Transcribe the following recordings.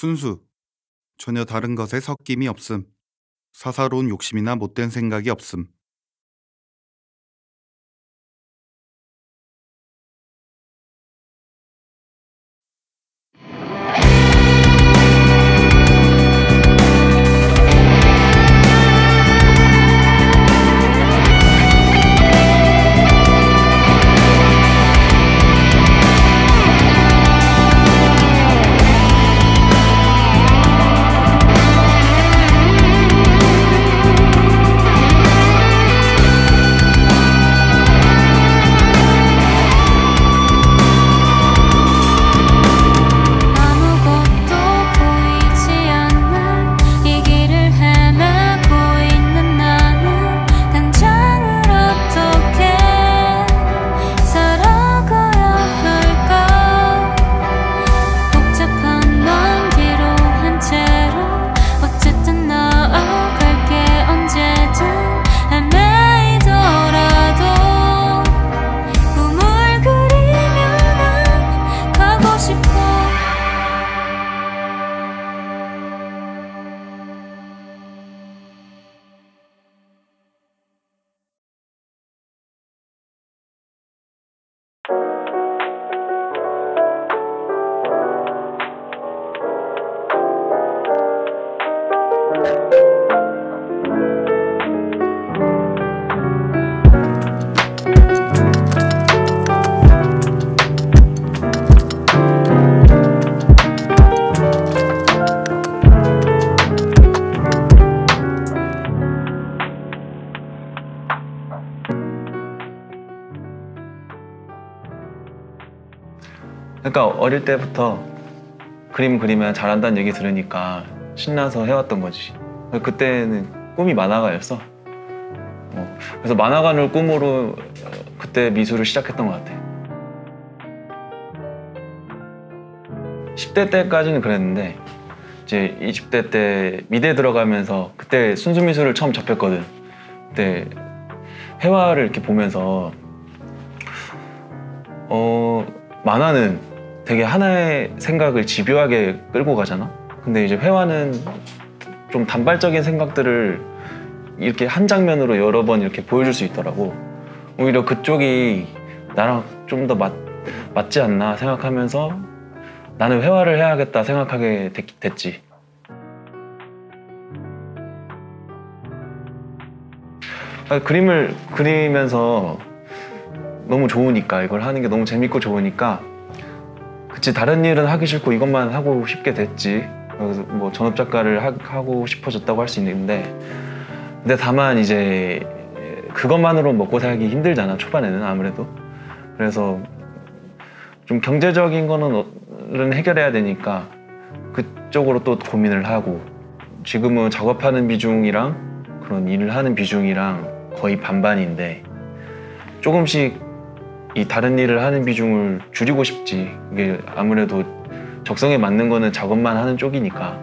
순수. 전혀 다른 것에 섞임이 없음. 사사로운 욕심이나 못된 생각이 없음. 그러니까 어릴 때부터 그림 그리면 잘한다는 얘기 들으니까 신나서 해왔던 거지. 그때는 꿈이 만화가였어. 그래서 만화가를 꿈으로 그때 미술을 시작했던 것 같아. 10대 때까지는 그랬는데 이제 20대 때 미대 들어가면서 그때 순수미술을 처음 접했거든. 그때 회화를 이렇게 보면서 만화는 되게 하나의 생각을 집요하게 끌고 가잖아. 근데 이제 회화는 좀 단발적인 생각들을 이렇게 한 장면으로 여러 번 이렇게 보여줄 수 있더라고. 오히려 그쪽이 나랑 좀 더 맞지 않나 생각하면서 나는 회화를 해야겠다 생각하게 됐지. 그림을 그리면서 너무 좋으니까, 이걸 하는 게 너무 재밌고 좋으니까 그치, 다른 일은 하기 싫고 이것만 하고 싶게 됐지. 그래서 뭐 전업 작가를 하고 싶어졌다고 할 수 있는데, 근데 다만 이제 그것만으로 먹고 살기 힘들잖아, 초반에는 아무래도. 그래서 좀 경제적인 거는 해결해야 되니까 그쪽으로 또 고민을 하고, 지금은 작업하는 비중이랑 그런 일을 하는 비중이랑 거의 반반인데 조금씩 이 다른 일을 하는 비중을 줄이고 싶지. 이게 아무래도 적성에 맞는 거는 작업만 하는 쪽이니까.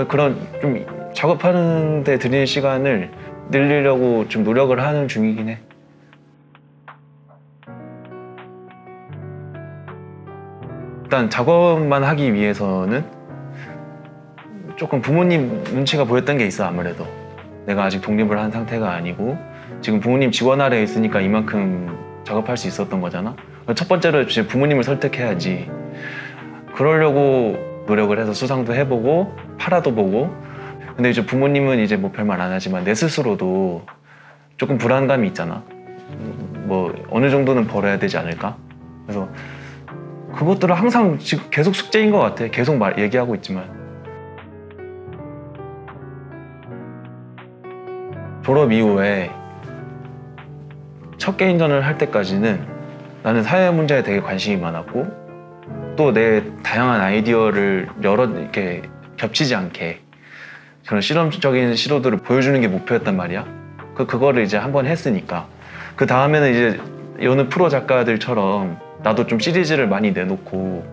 그런 좀 작업하는 데 들이는 시간을 늘리려고 좀 노력을 하는 중이긴 해. 일단 작업만 하기 위해서는 조금 부모님 눈치가 보였던 게 있어. 아무래도 내가 아직 독립을 한 상태가 아니고 지금 부모님 지원 아래에 있으니까 이만큼 작업할 수 있었던 거잖아. 첫 번째로 이제 부모님을 설득해야지. 그러려고 노력을 해서 수상도 해보고 팔아도 보고. 근데 이제 부모님은 이제 뭐 별말 안 하지만 내 스스로도 조금 불안감이 있잖아. 뭐 어느 정도는 벌어야 되지 않을까? 그래서 그것들은 항상 지금 계속 숙제인 것 같아. 계속 얘기하고 있지만. 졸업 이후에 첫 개인전을 할 때까지는 나는 사회 문제에 되게 관심이 많았고, 또 내 다양한 아이디어를 여러 이렇게 겹치지 않게 그런 실험적인 시도들을 보여주는 게 목표였단 말이야. 그거를 이제 한번 했으니까 그 다음에는 이제 여느 프로 작가들처럼 나도 좀 시리즈를 많이 내놓고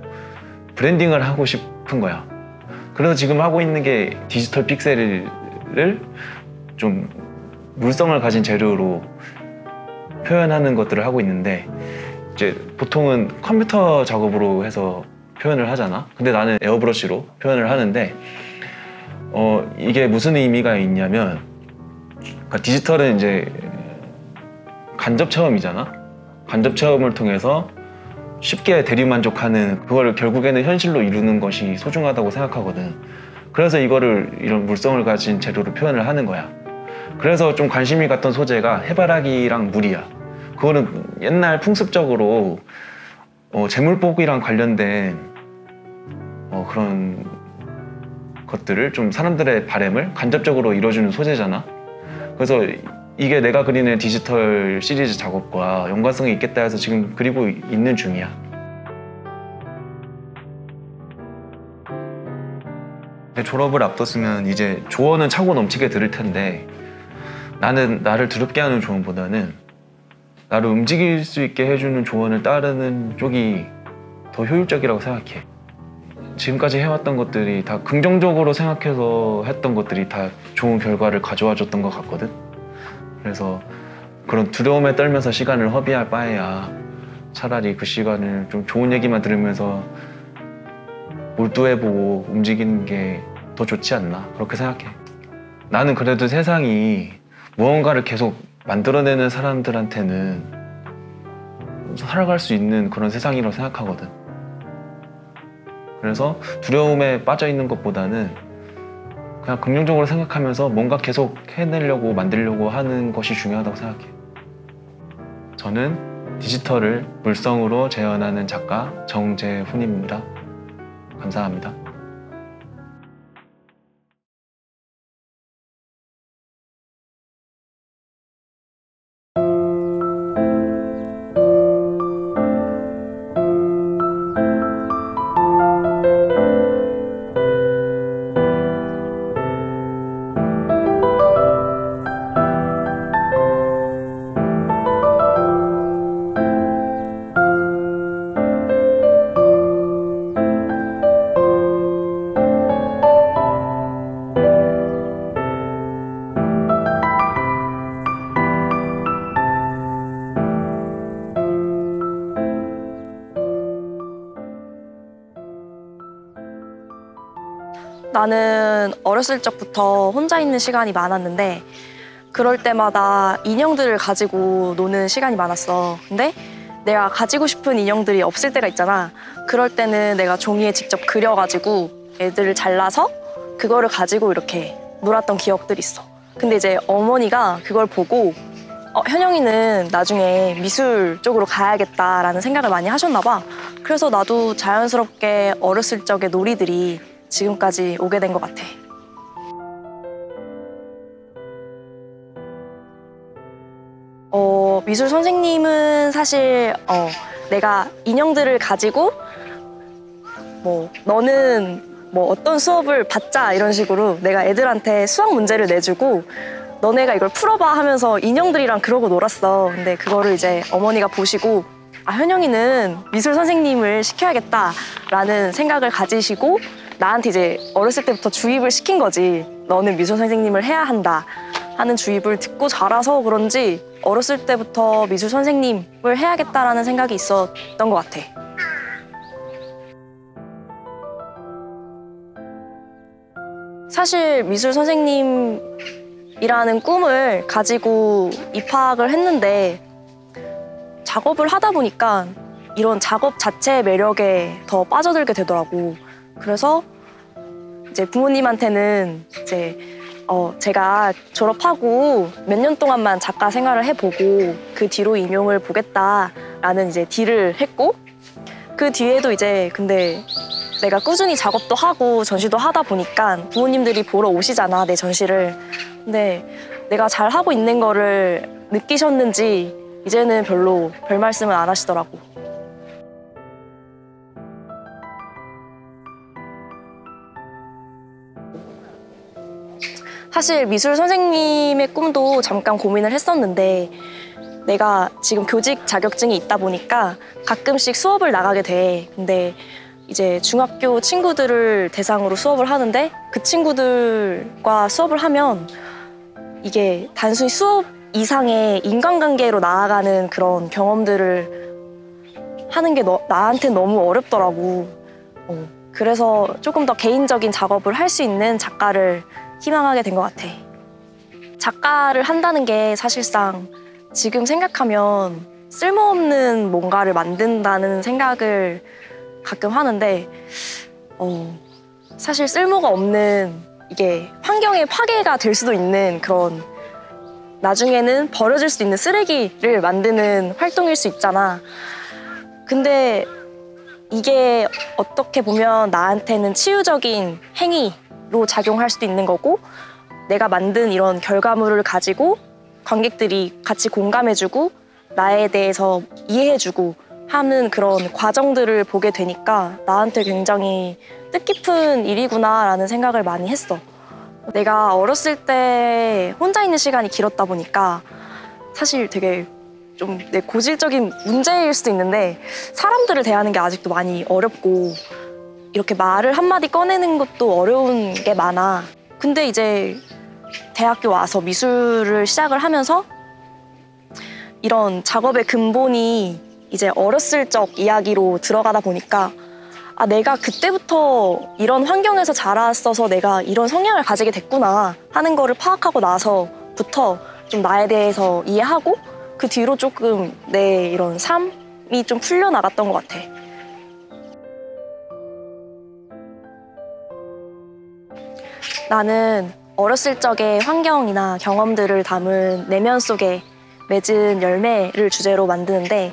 브랜딩을 하고 싶은 거야. 그래서 지금 하고 있는 게 디지털 픽셀을 좀 물성을 가진 재료로 표현하는 것들을 하고 있는데, 이제 보통은 컴퓨터 작업으로 해서 표현을 하잖아. 근데 나는 에어브러쉬로 표현을 하는데 이게 무슨 의미가 있냐면 그러니까 디지털은 이제 간접 체험이잖아. 간접 체험을 통해서 쉽게 대리만족하는 그걸 결국에는 현실로 이루는 것이 소중하다고 생각하거든. 그래서 이거를 이런 물성을 가진 재료로 표현을 하는 거야. 그래서 좀 관심이 갔던 소재가 해바라기랑 물이야. 그거는 옛날 풍습적으로 재물복이랑 관련된 그런 것들을 좀 사람들의 바램을 간접적으로 이뤄주는 소재잖아. 그래서 이게 내가 그리는 디지털 시리즈 작업과 연관성이 있겠다 해서 지금 그리고 있는 중이야. 졸업을 앞뒀으면 이제 조언은 차고 넘치게 들을 텐데 나는 나를 두렵게 하는 조언보다는 나를 움직일 수 있게 해주는 조언을 따르는 쪽이 더 효율적이라고 생각해. 지금까지 해왔던 것들이 다 긍정적으로 생각해서 했던 것들이 다 좋은 결과를 가져와 줬던 것 같거든. 그래서 그런 두려움에 떨면서 시간을 허비할 바에야 차라리 그 시간을 좀 좋은 얘기만 들으면서 몰두해보고 움직이는 게 더 좋지 않나 그렇게 생각해. 나는 그래도 세상이 무언가를 계속 만들어내는 사람들한테는 살아갈 수 있는 그런 세상이라고 생각하거든. 그래서 두려움에 빠져있는 것보다는 그냥 긍정적으로 생각하면서 뭔가 계속 해내려고 만들려고 하는 것이 중요하다고 생각해. 저는 디지털을 물성으로 재현하는 작가 정재훈입니다. 감사합니다. 나는 어렸을 적부터 혼자 있는 시간이 많았는데 그럴 때마다 인형들을 가지고 노는 시간이 많았어. 근데 내가 가지고 싶은 인형들이 없을 때가 있잖아. 그럴 때는 내가 종이에 직접 그려가지고 애들을 잘라서 그거를 가지고 이렇게 놀았던 기억들이 있어. 근데 이제 어머니가 그걸 보고 현영이는 나중에 미술 쪽으로 가야겠다라는 생각을 많이 하셨나 봐. 그래서 나도 자연스럽게 어렸을 적의 놀이들이 지금까지 오게 된 것 같아. 미술 선생님은 사실 내가 인형들을 가지고 너는 어떤 수업을 받자 이런 식으로 내가 애들한테 수학 문제를 내주고 너네가 이걸 풀어봐 하면서 인형들이랑 그러고 놀았어. 근데 그거를 이제 어머니가 보시고 현영이는 미술 선생님을 시켜야겠다라는 생각을 가지시고 나한테 이제 어렸을 때부터 주입을 시킨 거지. 너는 미술 선생님을 해야 한다 하는 주입을 듣고 자라서 그런지 어렸을 때부터 미술 선생님을 해야겠다라는 생각이 있었던 것 같아. 사실 미술 선생님이라는 꿈을 가지고 입학을 했는데 작업을 하다 보니까 이런 작업 자체의 매력에 더 빠져들게 되더라고. 그래서 이제 부모님한테는 이제 제가 졸업하고 몇 년 동안만 작가 생활을 해보고 그 뒤로 임용을 보겠다라는 이제 딜을 했고 그 뒤에도 이제 근데 내가 꾸준히 작업도 하고 전시도 하다 보니까 부모님들이 보러 오시잖아, 내 전시를. 근데 내가 잘 하고 있는 거를 느끼셨는지 이제는 별로 별 말씀은 안 하시더라고. 사실 미술 선생님의 꿈도 잠깐 고민을 했었는데 내가 지금 교직 자격증이 있다 보니까 가끔씩 수업을 나가게 돼. 근데 이제 중학교 친구들을 대상으로 수업을 하는데 그 친구들과 수업을 하면 이게 단순히 수업 이상의 인간관계로 나아가는 그런 경험들을 하는 게 나한테 너무 어렵더라고. 그래서 조금 더 개인적인 작업을 할 수 있는 작가를 희망하게 된 것 같아. 작가를 한다는 게 사실상 지금 생각하면 쓸모없는 뭔가를 만든다는 생각을 가끔 하는데 사실 쓸모가 없는 이게 환경의 파괴가 될 수도 있는 그런 나중에는 버려질 수 있는 쓰레기를 만드는 활동일 수 있잖아. 근데 이게 어떻게 보면 나한테는 치유적인 행위로 작용할 수도 있는 거고 내가 만든 이런 결과물을 가지고 관객들이 같이 공감해주고 나에 대해서 이해해주고 하는 그런 과정들을 보게 되니까 나한테 굉장히 뜻깊은 일이구나라는 생각을 많이 했어. 내가 어렸을 때 혼자 있는 시간이 길었다 보니까 사실 되게 좀 내 고질적인 문제일 수도 있는데 사람들을 대하는 게 아직도 많이 어렵고 이렇게 말을 한마디 꺼내는 것도 어려운 게 많아. 근데 이제 대학교 와서 미술을 시작을 하면서 이런 작업의 근본이 이제 어렸을 적 이야기로 들어가다 보니까 내가 그때부터 이런 환경에서 자랐어서 내가 이런 성향을 가지게 됐구나 하는 거를 파악하고 나서부터 좀 나에 대해서 이해하고 그 뒤로 조금 내 이런 삶이 좀 풀려나갔던 것 같아. 나는 어렸을 적의 환경이나 경험들을 담은 내면 속에 맺은 열매를 주제로 만드는데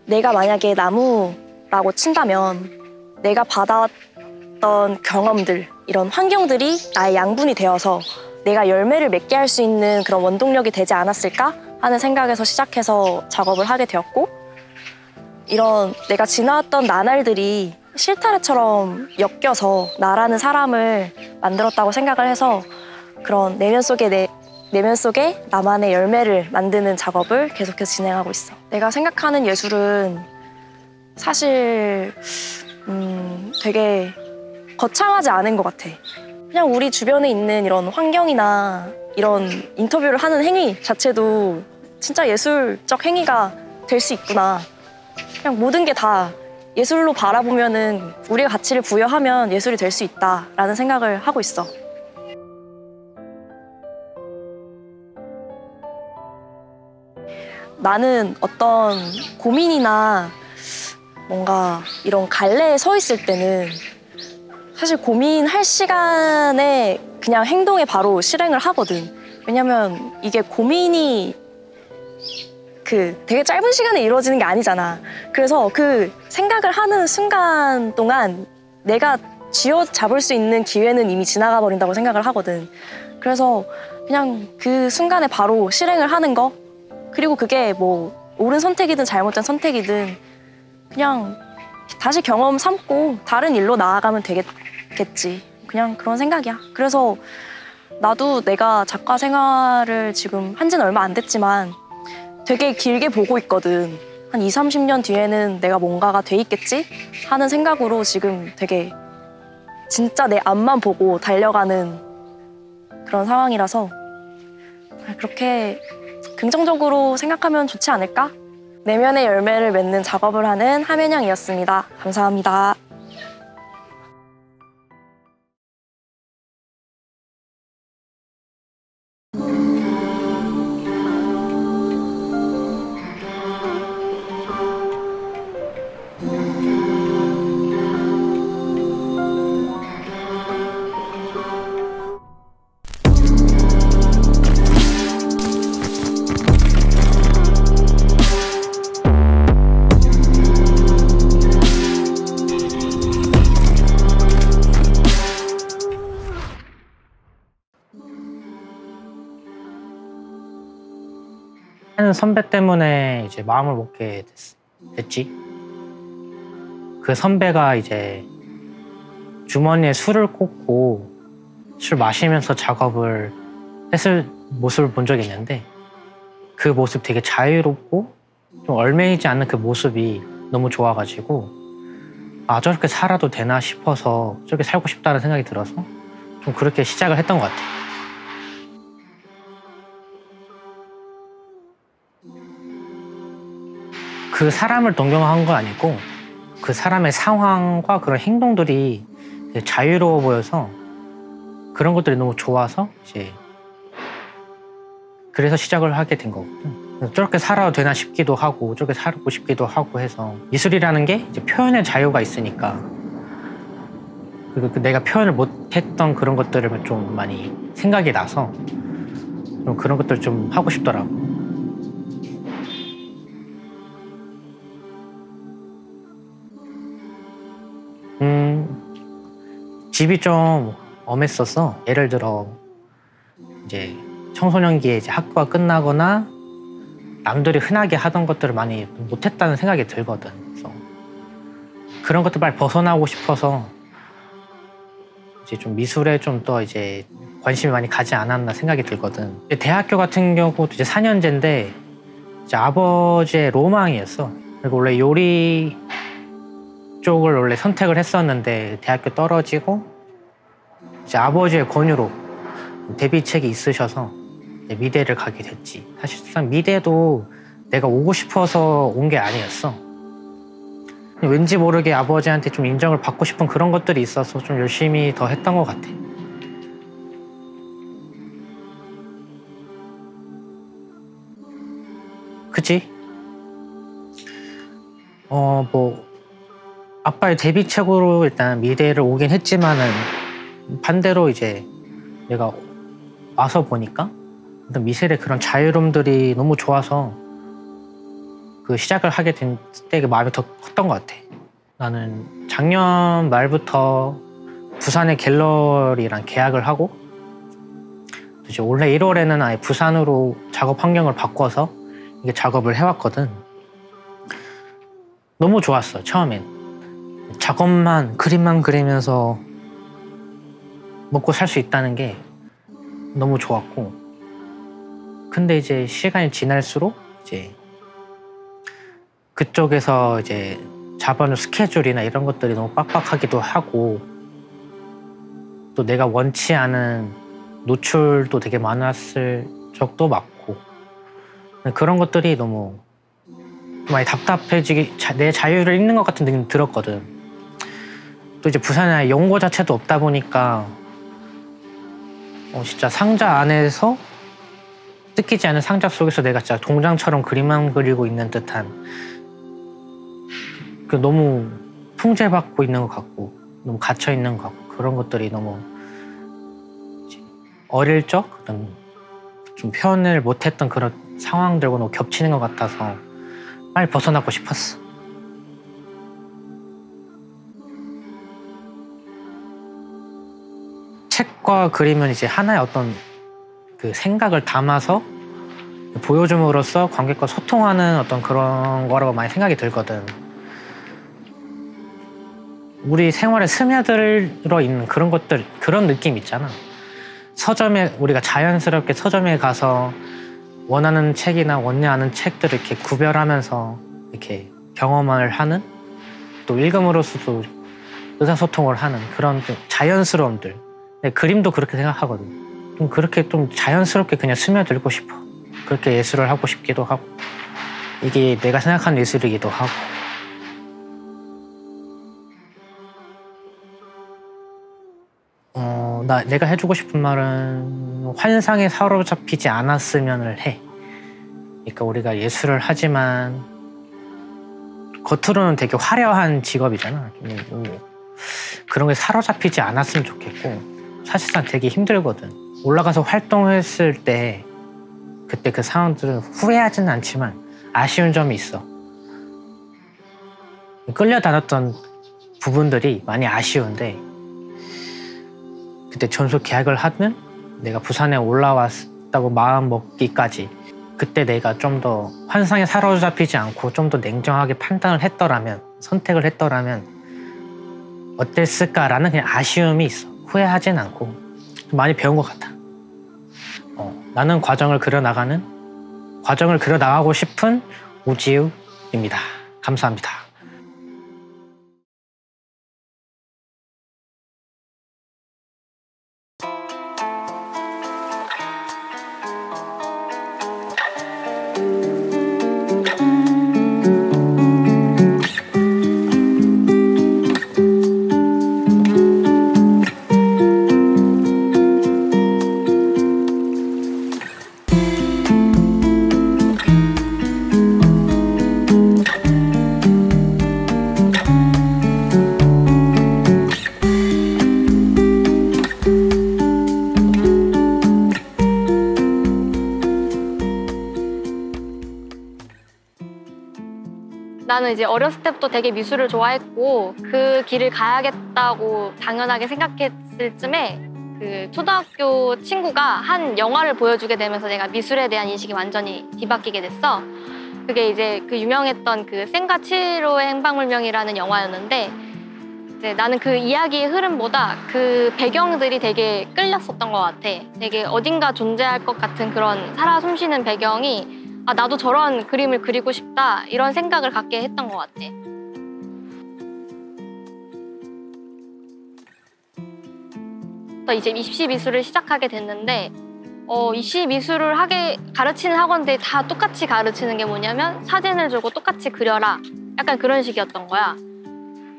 내가 만약에 나무라고 친다면 내가 받았던 경험들, 이런 환경들이 나의 양분이 되어서 내가 열매를 맺게 할 수 있는 그런 원동력이 되지 않았을까 하는 생각에서 시작해서 작업을 하게 되었고 이런 내가 지나왔던 나날들이 실타래처럼 엮여서 나라는 사람을 만들었다고 생각을 해서 그런 내면 속에 나만의 열매를 만드는 작업을 계속해서 진행하고 있어. 내가 생각하는 예술은 사실 되게 거창하지 않은 것 같아. 그냥 우리 주변에 있는 이런 환경이나 이런 인터뷰를 하는 행위 자체도 진짜 예술적 행위가 될 수 있구나. 그냥 모든 게 다 예술로 바라보면은 우리가 가치를 부여하면 예술이 될 수 있다라는 생각을 하고 있어. 나는 어떤 고민이나 뭔가 이런 갈래에 서 있을 때는 사실 고민할 시간에 그냥 행동에 바로 실행을 하거든. 왜냐면 이게 고민이 되게 짧은 시간에 이루어지는 게 아니잖아. 그래서 그 생각을 하는 순간 동안 내가 쥐어잡을 수 있는 기회는 이미 지나가 버린다고 생각을 하거든. 그래서 그냥 그 순간에 바로 실행을 하는 거, 그리고 그게 뭐 옳은 선택이든 잘못된 선택이든 그냥 다시 경험 삼고 다른 일로 나아가면 되겠지. 그냥 그런 생각이야. 그래서 나도 내가 작가 생활을 지금 한 지는 얼마 안 됐지만 되게 길게 보고 있거든. 한 20, 30년 뒤에는 내가 뭔가가 돼 있겠지? 하는 생각으로 지금 되게 진짜 내 앞만 보고 달려가는 그런 상황이라서 그렇게 긍정적으로 생각하면 좋지 않을까? 내면의 열매를 맺는 작업을 하는 함현영이었습니다. 감사합니다. 한 선배 때문에 이제 마음을 먹게 됐지. 그 선배가 이제 주머니에 술을 꽂고 술 마시면서 작업을 했을 모습을 본 적이 있는데 그 모습 되게 자유롭고 좀 얼매이지 않는 그 모습이 너무 좋아가지고 저렇게 살아도 되나 싶어서 저렇게 살고 싶다는 생각이 들어서 좀 그렇게 시작을 했던 것 같아. 그 사람을 동경한 건 아니고 그 사람의 상황과 그런 행동들이 되게 자유로워 보여서 그런 것들이 너무 좋아서 이제 그래서 시작을 하게 된 거거든. 저렇게 살아도 되나 싶기도 하고 저렇게 살고 싶기도 하고 해서 미술이라는 게 이제 표현의 자유가 있으니까 그리고 내가 표현을 못했던 그런 것들을 좀 많이 생각이 나서 좀 그런 것들 좀 하고 싶더라고. 집이 좀 엄했었어. 예를 들어 이제 청소년기에 이제 학교가 끝나거나 남들이 흔하게 하던 것들을 많이 못했다는 생각이 들거든. 그래서 그런 것들 빨리 벗어나고 싶어서 이제 좀 미술에 좀 더 이제 관심이 많이 가지 않았나 생각이 들거든. 대학교 같은 경우도 이제 4년제인데 이제 아버지의 로망이었어. 그리고 원래 요리 쪽을 원래 선택을 했었는데 대학교 떨어지고 이제 아버지의 권유로 데뷔책이 있으셔서 미대를 가게 됐지. 사실상 미대도 내가 오고 싶어서 온 게 아니었어. 왠지 모르게 아버지한테 좀 인정을 받고 싶은 그런 것들이 있어서 좀 열심히 더 했던 것 같아. 그치? 뭐 아빠의 데뷔책으로 일단 미대를 오긴 했지만은 반대로 이제 내가 와서 보니까 미술의 그런 자유로움들이 너무 좋아서 그 시작을 하게 된 때 그 마음이 더 컸던 것 같아. 나는 작년 말부터 부산의 갤러리랑 계약을 하고 이제 올해 1월에는 아예 부산으로 작업 환경을 바꿔서 이게 작업을 해왔거든. 너무 좋았어. 처음엔 작업만 그림만 그리면서 먹고 살 수 있다는 게 너무 좋았고, 근데 이제 시간이 지날수록 이제 그쪽에서 이제 잡아놓은 스케줄이나 이런 것들이 너무 빡빡하기도 하고 또 내가 원치 않은 노출도 되게 많았을 적도 많고 그런 것들이 너무 많이 답답해지기, 내 자유를 잃는 것 같은 느낌이 들었거든. 또 이제 부산에 연고 자체도 없다 보니까 진짜 상자 안에서 뜯기지 않은 상자 속에서 내가 진짜 동장처럼 그림만 그리고 있는 듯한 그 너무 통제받고 있는 것 같고 너무 갇혀 있는 것 같고 그런 것들이 너무 어릴 적 어떤 좀 표현을 못했던 그런 상황들과 너무 겹치는 것 같아서 빨리 벗어나고 싶었어. 책과 그림은 이제 하나의 어떤 그 생각을 담아서 보여줌으로써 관객과 소통하는 어떤 그런 거라고 많이 생각이 들거든. 우리 생활에 스며들어 있는 그런 것들, 그런 느낌 있잖아. 서점에 우리가 자연스럽게 서점에 가서 원하는 책이나 원하는 책들을 이렇게 구별하면서 이렇게 경험을 하는, 또 읽음으로써도 의사소통을 하는 그런 좀 자연스러움들. 그림도 그렇게 생각하거든. 좀 그렇게 좀 자연스럽게 그냥 스며들고 싶어. 그렇게 예술을 하고 싶기도 하고 이게 내가 생각하는 예술이기도 하고. 내가 해주고 싶은 말은 환상에 사로잡히지 않았으면 해. 그러니까 우리가 예술을 하지만 겉으로는 되게 화려한 직업이잖아. 그런 게 사로잡히지 않았으면 좋겠고, 사실상 되게 힘들거든. 올라가서 활동했을 때 그때 그 상황들은 후회하지는 않지만 아쉬운 점이 있어. 끌려다녔던 부분들이 많이 아쉬운데, 그때 전속 계약을 하면 내가 부산에 올라왔다고 마음 먹기까지 그때 내가 좀 더 환상에 사로잡히지 않고 좀 더 냉정하게 판단을 했더라면, 선택을 했더라면 어땠을까라는 그냥 아쉬움이 있어. 후회하진 않고 좀 많이 배운 것 같아. 나는 과정을 그려나가고 싶은 오지우입니다. 감사합니다. 나는 이제 어렸을 때부터 되게 미술을 좋아했고 그 길을 가야겠다고 당연하게 생각했을 쯤에 그 초등학교 친구가 한 영화를 보여주게 되면서 내가 미술에 대한 인식이 완전히 뒤바뀌게 됐어. 그게 이제 그 유명했던 그 센과 치히로의 행방불명이라는 영화였는데 이제 나는 그 이야기의 흐름보다 그 배경들이 되게 끌렸었던 것 같아. 되게 어딘가 존재할 것 같은 그런 살아 숨쉬는 배경이 아, 나도 저런 그림을 그리고 싶다 이런 생각을 갖게 했던 것 같아. 이제 입시 미술을 시작하게 됐는데 입시 미술을 가르치는 학원들이 다 똑같이 가르치는 게 뭐냐면 사진을 주고 똑같이 그려라. 약간 그런 식이었던 거야.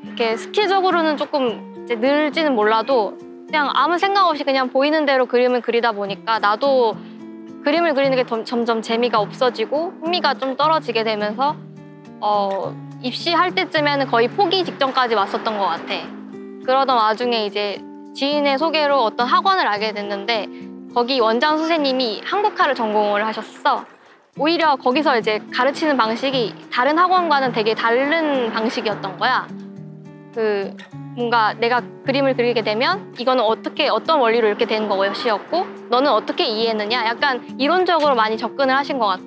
이렇게 스킬적으로는 조금 이제 늘지는 몰라도 그냥 아무 생각 없이 그냥 보이는 대로 그림을 그리다 보니까 나도 그림을 그리는 게 점점 재미가 없어지고 흥미가 좀 떨어지게 되면서 입시할 때쯤에는 거의 포기 직전까지 왔었던 것 같아. 그러던 와중에 이제 지인의 소개로 어떤 학원을 알게 됐는데 거기 원장 선생님이 한국화를 전공을 하셨어. 오히려 거기서 이제 가르치는 방식이 다른 학원과는 되게 다른 방식이었던 거야. 그 뭔가 내가 그림을 그리게 되면 이거는 어떤 원리로 이렇게 된 것이었고 너는 어떻게 이해했느냐? 약간 이론적으로 많이 접근을 하신 것 같아.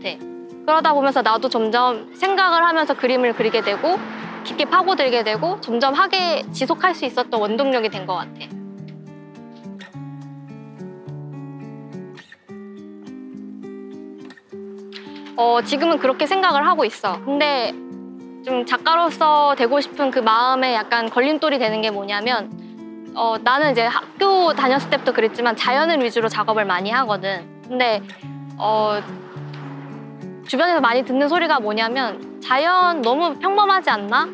그러다 보면서 나도 점점 생각을 하면서 그림을 그리게 되고 깊게 파고들게 되고 점점 하게 지속할 수 있었던 원동력이 된 것 같아. 지금은 그렇게 생각을 하고 있어. 근데 좀 작가로서 되고 싶은 그 마음에 약간 걸림돌이 되는 게 뭐냐면 나는 이제 학교 다녔을 때부터 그랬지만 자연을 위주로 작업을 많이 하거든. 근데 주변에서 많이 듣는 소리가 뭐냐면 자연 너무 평범하지 않나?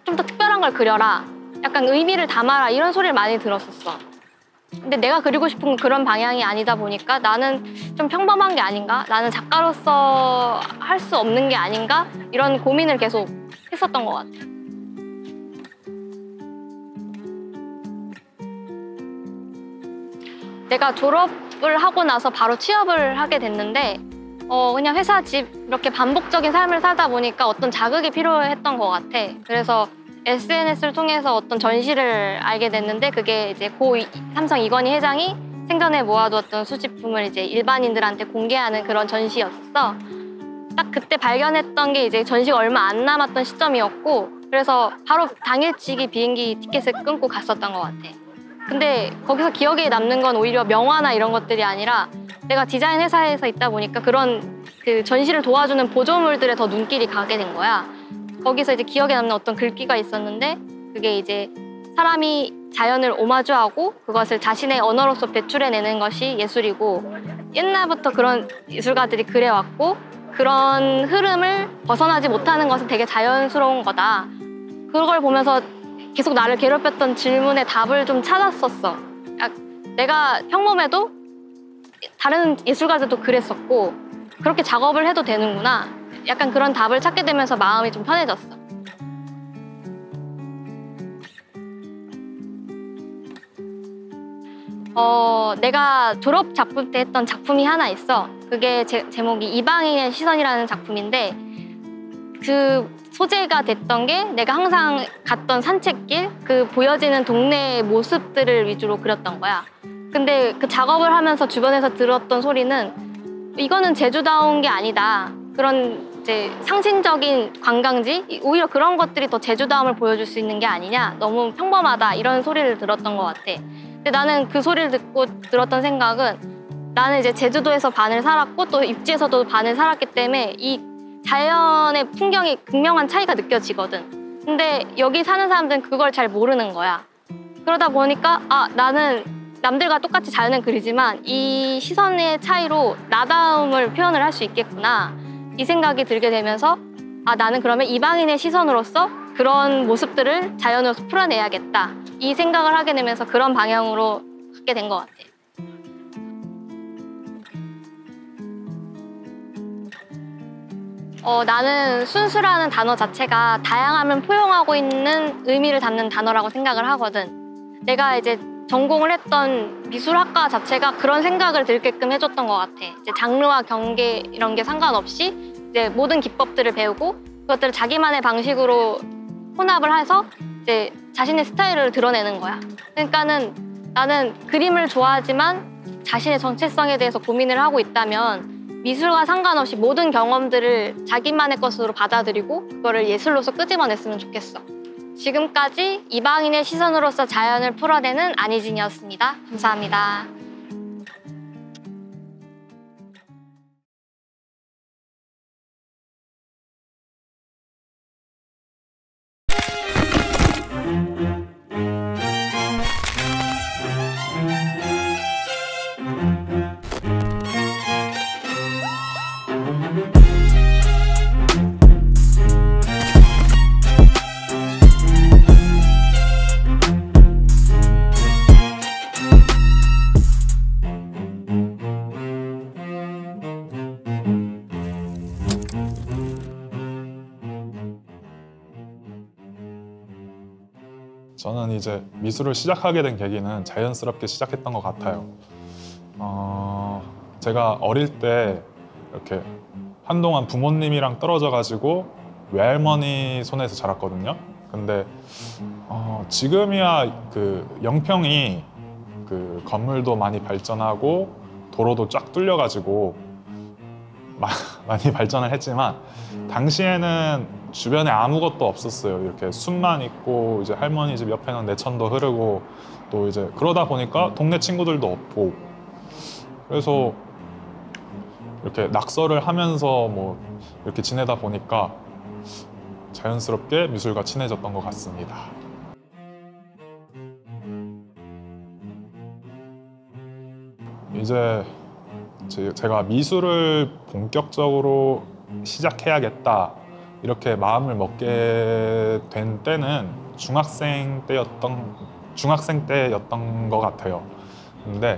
좀 더 특별한 걸 그려라. 약간 의미를 담아라. 이런 소리를 많이 들었었어. 근데 내가 그리고 싶은 건 그런 방향이 아니다 보니까 나는 좀 평범한 게 아닌가? 나는 작가로서 할 수 없는 게 아닌가? 이런 고민을 계속 했었던 것 같아. 내가 졸업을 하고 나서 바로 취업을 하게 됐는데 그냥 회사 집 이렇게 반복적인 삶을 살다 보니까 어떤 자극이 필요했던 것 같아. 그래서 SNS를 통해서 어떤 전시를 알게 됐는데 그게 이제 삼성 이건희 회장이 생전에 모아두었던 수집품을 이제 일반인들한테 공개하는 그런 전시였어. 딱 그때 발견했던 게 이제 전시가 얼마 안 남았던 시점이었고 그래서 바로 당일치기 비행기 티켓을 끊고 갔었던 것 같아. 근데 거기서 기억에 남는 건 오히려 명화나 이런 것들이 아니라 내가 디자인 회사에서 있다 보니까 그런 그 전시를 도와주는 보조물들에 더 눈길이 가게 된 거야. 거기서 이제 기억에 남는 어떤 글귀가 있었는데 그게 이제 사람이 자연을 오마주하고 그것을 자신의 언어로서 배출해내는 것이 예술이고 옛날부터 그런 예술가들이 그래왔고 그런 흐름을 벗어나지 못하는 것은 되게 자연스러운 거다. 그걸 보면서 계속 나를 괴롭혔던 질문에 답을 좀 찾았었어. 내가 평범해도 다른 예술가들도 그랬었고 그렇게 작업을 해도 되는구나. 약간 그런 답을 찾게 되면서 마음이 좀 편해졌어. 내가 졸업 작품 때 했던 작품이 하나 있어. 그게 제목이 이방인의 시선이라는 작품인데 그 소재가 됐던 게 내가 항상 갔던 산책길, 그 보여지는 동네의 모습들을 위주로 그렸던 거야. 근데 그 작업을 하면서 주변에서 들었던 소리는 이거는 제주다운 게 아니다. 그런 이제 상징적인 관광지? 오히려 그런 것들이 더 제주다움을 보여줄 수 있는 게 아니냐. 너무 평범하다. 이런 소리를 들었던 것 같아. 근데 나는 그 소리를 듣고 들었던 생각은 나는 이제 제주도에서 반을 살았고 또 육지에서도 반을 살았기 때문에 이 자연의 풍경이 극명한 차이가 느껴지거든. 근데 여기 사는 사람들은 그걸 잘 모르는 거야. 그러다 보니까 나는 남들과 똑같이 자연을 그리지만 이 시선의 차이로 나다움을 표현을 할 수 있겠구나. 이 생각이 들게 되면서 나는 그러면 이방인의 시선으로서 그런 모습들을 자연으로서 풀어내야겠다. 이 생각을 하게 되면서 그런 방향으로 가게 된 것 같아. 나는 순수라는 단어 자체가 다양함을 포용하고 있는 의미를 담는 단어라고 생각을 하거든. 내가 이제 전공을 했던 미술학과 자체가 그런 생각을 들게끔 해줬던 것 같아. 이제 장르와 경계 이런 게 상관없이 이제 모든 기법들을 배우고 그것들을 자기만의 방식으로 혼합을 해서 이제 자신의 스타일을 드러내는 거야. 그러니까는 나는 그림을 좋아하지만 자신의 정체성에 대해서 고민을 하고 있다면 미술과 상관없이 모든 경험들을 자기만의 것으로 받아들이고 그거를 예술로서 끄집어냈으면 좋겠어. 지금까지 이방인의 시선으로서 자연을 풀어내는 안희진이었습니다. 감사합니다. 저는 이제 미술을 시작하게 된 계기는 자연스럽게 시작했던 것 같아요. 제가 어릴 때 이렇게 한동안 부모님이랑 떨어져 가지고 외할머니 손에서 자랐거든요. 근데 지금이야 그 영평이 그 건물도 많이 발전하고 도로도 쫙 뚫려 가지고 많이 발전을 했지만 당시에는 주변에 아무것도 없었어요. 이렇게 숲만 있고 이제 할머니 집 옆에는 내천도 흐르고 또 이제 그러다 보니까 동네 친구들도 없고 그래서 이렇게 낙서를 하면서 뭐 이렇게 지내다 보니까 자연스럽게 미술과 친해졌던 것 같습니다. 이제 제가 미술을 본격적으로 시작해야겠다 이렇게 마음을 먹게 된 때는 중학생 때였던 것 같아요. 근데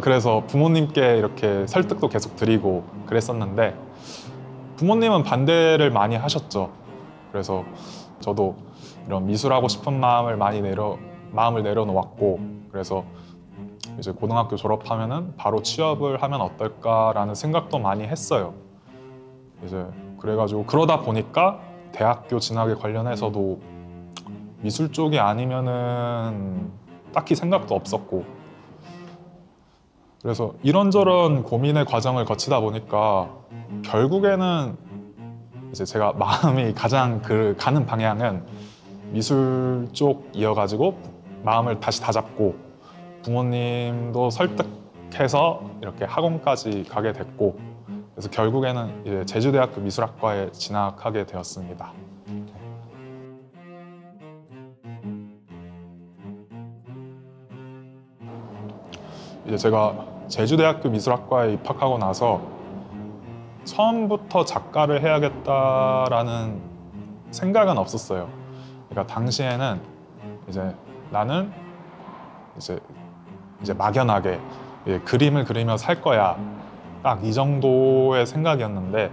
그래서 부모님께 이렇게 설득도 계속 드리고 그랬었는데 부모님은 반대를 많이 하셨죠. 그래서 저도 이런 미술하고 싶은 마음을 내려놓았고 그래서 이제 고등학교 졸업하면은 바로 취업을 하면 어떨까라는 생각도 많이 했어요. 이제 그래가지고 그러다 보니까 대학교 진학에 관련해서도 미술 쪽이 아니면은 딱히 생각도 없었고 그래서 이런저런 고민의 과정을 거치다 보니까 결국에는 이제 제가 마음이 가장 가는 방향은 미술 쪽이어가지고 마음을 다시 다잡고 부모님도 설득해서 이렇게 학원까지 가게 됐고 그래서 결국에는 이제 제주대학교 미술학과에 진학하게 되었습니다. 이제 제가 제주대학교 미술학과에 입학하고 나서 처음부터 작가를 해야겠다라는 생각은 없었어요. 그러니까 당시에는 이제 나는 이제 막연하게 그림을 그리며 살 거야 딱 이 정도의 생각이었는데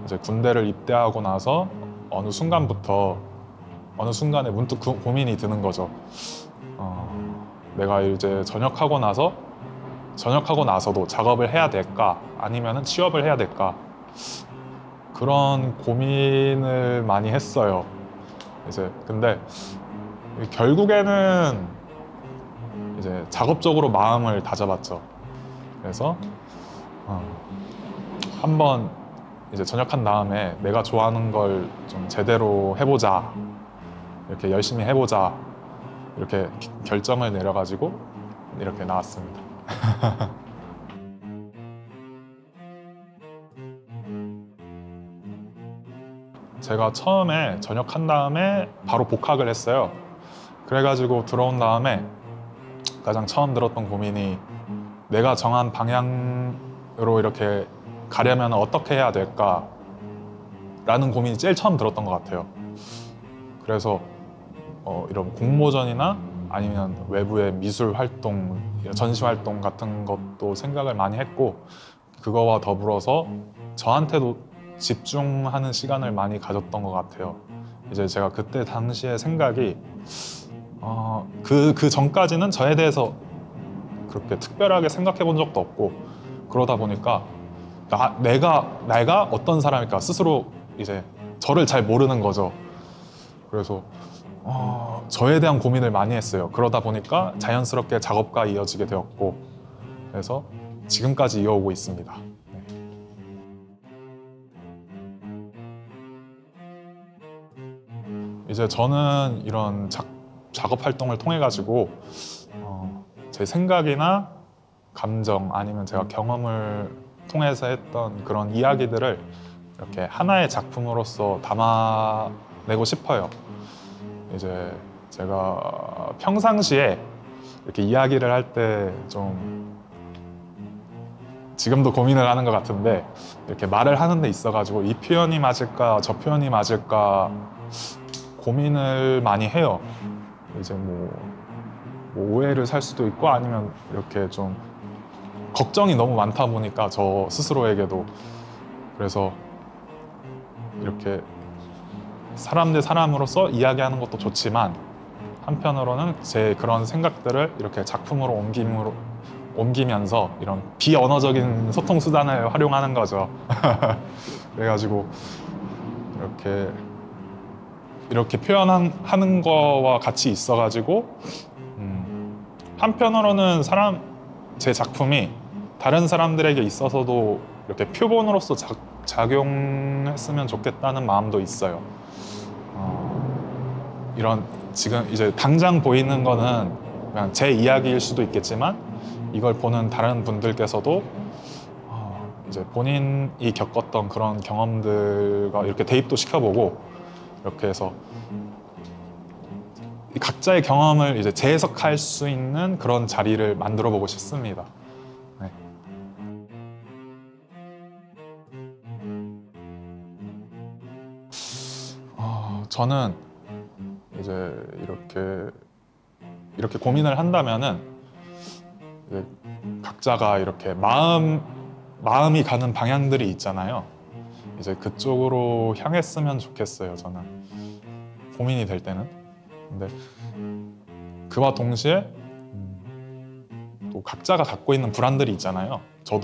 이제 군대를 입대하고 나서 어느 순간에 문득 고민이 드는 거죠. 내가 이제 전역하고 나서도 작업을 해야 될까 아니면 취업을 해야 될까 그런 고민을 많이 했어요. 근데 결국에는 이제 작업적으로 마음을 다잡았죠. 그래서 한번 이제 전역한 다음에 내가 좋아하는 걸 좀 제대로 해보자, 이렇게 열심히 해보자 이렇게 결정을 내려가지고 이렇게 나왔습니다. 제가 처음에 전역한 다음에 바로 복학을 했어요. 그래가지고 들어온 다음에 가장 처음 들었던 고민이 내가 정한 방향으로 이렇게 가려면 어떻게 해야 될까 라는 고민이 제일 처음 들었던 것 같아요. 그래서 이런 공모전이나 아니면 외부의 미술 활동, 전시 활동 같은 것도 생각을 많이 했고 그거와 더불어서 저한테도 집중하는 시간을 많이 가졌던 것 같아요. 이제 제가 그때 당시의 생각이 그 전까지는 저에 대해서 그렇게 특별하게 생각해 본 적도 없고 그러다 보니까 내가 어떤 사람일까 스스로 이제 저를 잘 모르는 거죠. 그래서 저에 대한 고민을 많이 했어요. 그러다 보니까 자연스럽게 작업과 이어지게 되었고, 그래서 지금까지 이어오고 있습니다. 네. 이제 저는 이런 작업 활동을 통해 가지고 제 생각이나 감정 아니면 제가 경험을 통해서 했던 그런 이야기들을 이렇게 하나의 작품으로서 담아내고 싶어요. 이제 제가 평상시에 이렇게 이야기를 할 때 좀 지금도 고민을 하는 것 같은데, 이렇게 말을 하는 데 있어가지고 이 표현이 맞을까 저 표현이 맞을까 고민을 많이 해요. 이제 뭐 오해를 살 수도 있고 아니면 이렇게 좀 걱정이 너무 많다 보니까 저 스스로에게도. 그래서 이렇게 사람 대 사람으로서 이야기하는 것도 좋지만 한편으로는 제 그런 생각들을 이렇게 작품으로 옮기면서 이런 비언어적인 소통 수단을 활용하는 거죠. 그래가지고 이렇게 표현하는 거와 같이 있어가지고 한편으로는 제 작품이 다른 사람들에게 있어서도 이렇게 표본으로서 작용했으면 좋겠다는 마음도 있어요. 이런 지금 이제 당장 보이는 거는 그냥 제 이야기일 수도 있겠지만 이걸 보는 다른 분들께서도 이제 본인이 겪었던 그런 경험들과 이렇게 대입도 시켜보고 이렇게 해서 각자의 경험을 이제 재해석할 수 있는 그런 자리를 만들어 보고 싶습니다. 네. 저는 이제 이렇게 고민을 한다면은 이제 각자가 이렇게 마음이 가는 방향들이 있잖아요. 이제 그쪽으로 향했으면 좋겠어요. 저는 고민이 될 때는. 근데 그와 동시에 또 각자가 갖고 있는 불안들이 있잖아요. 저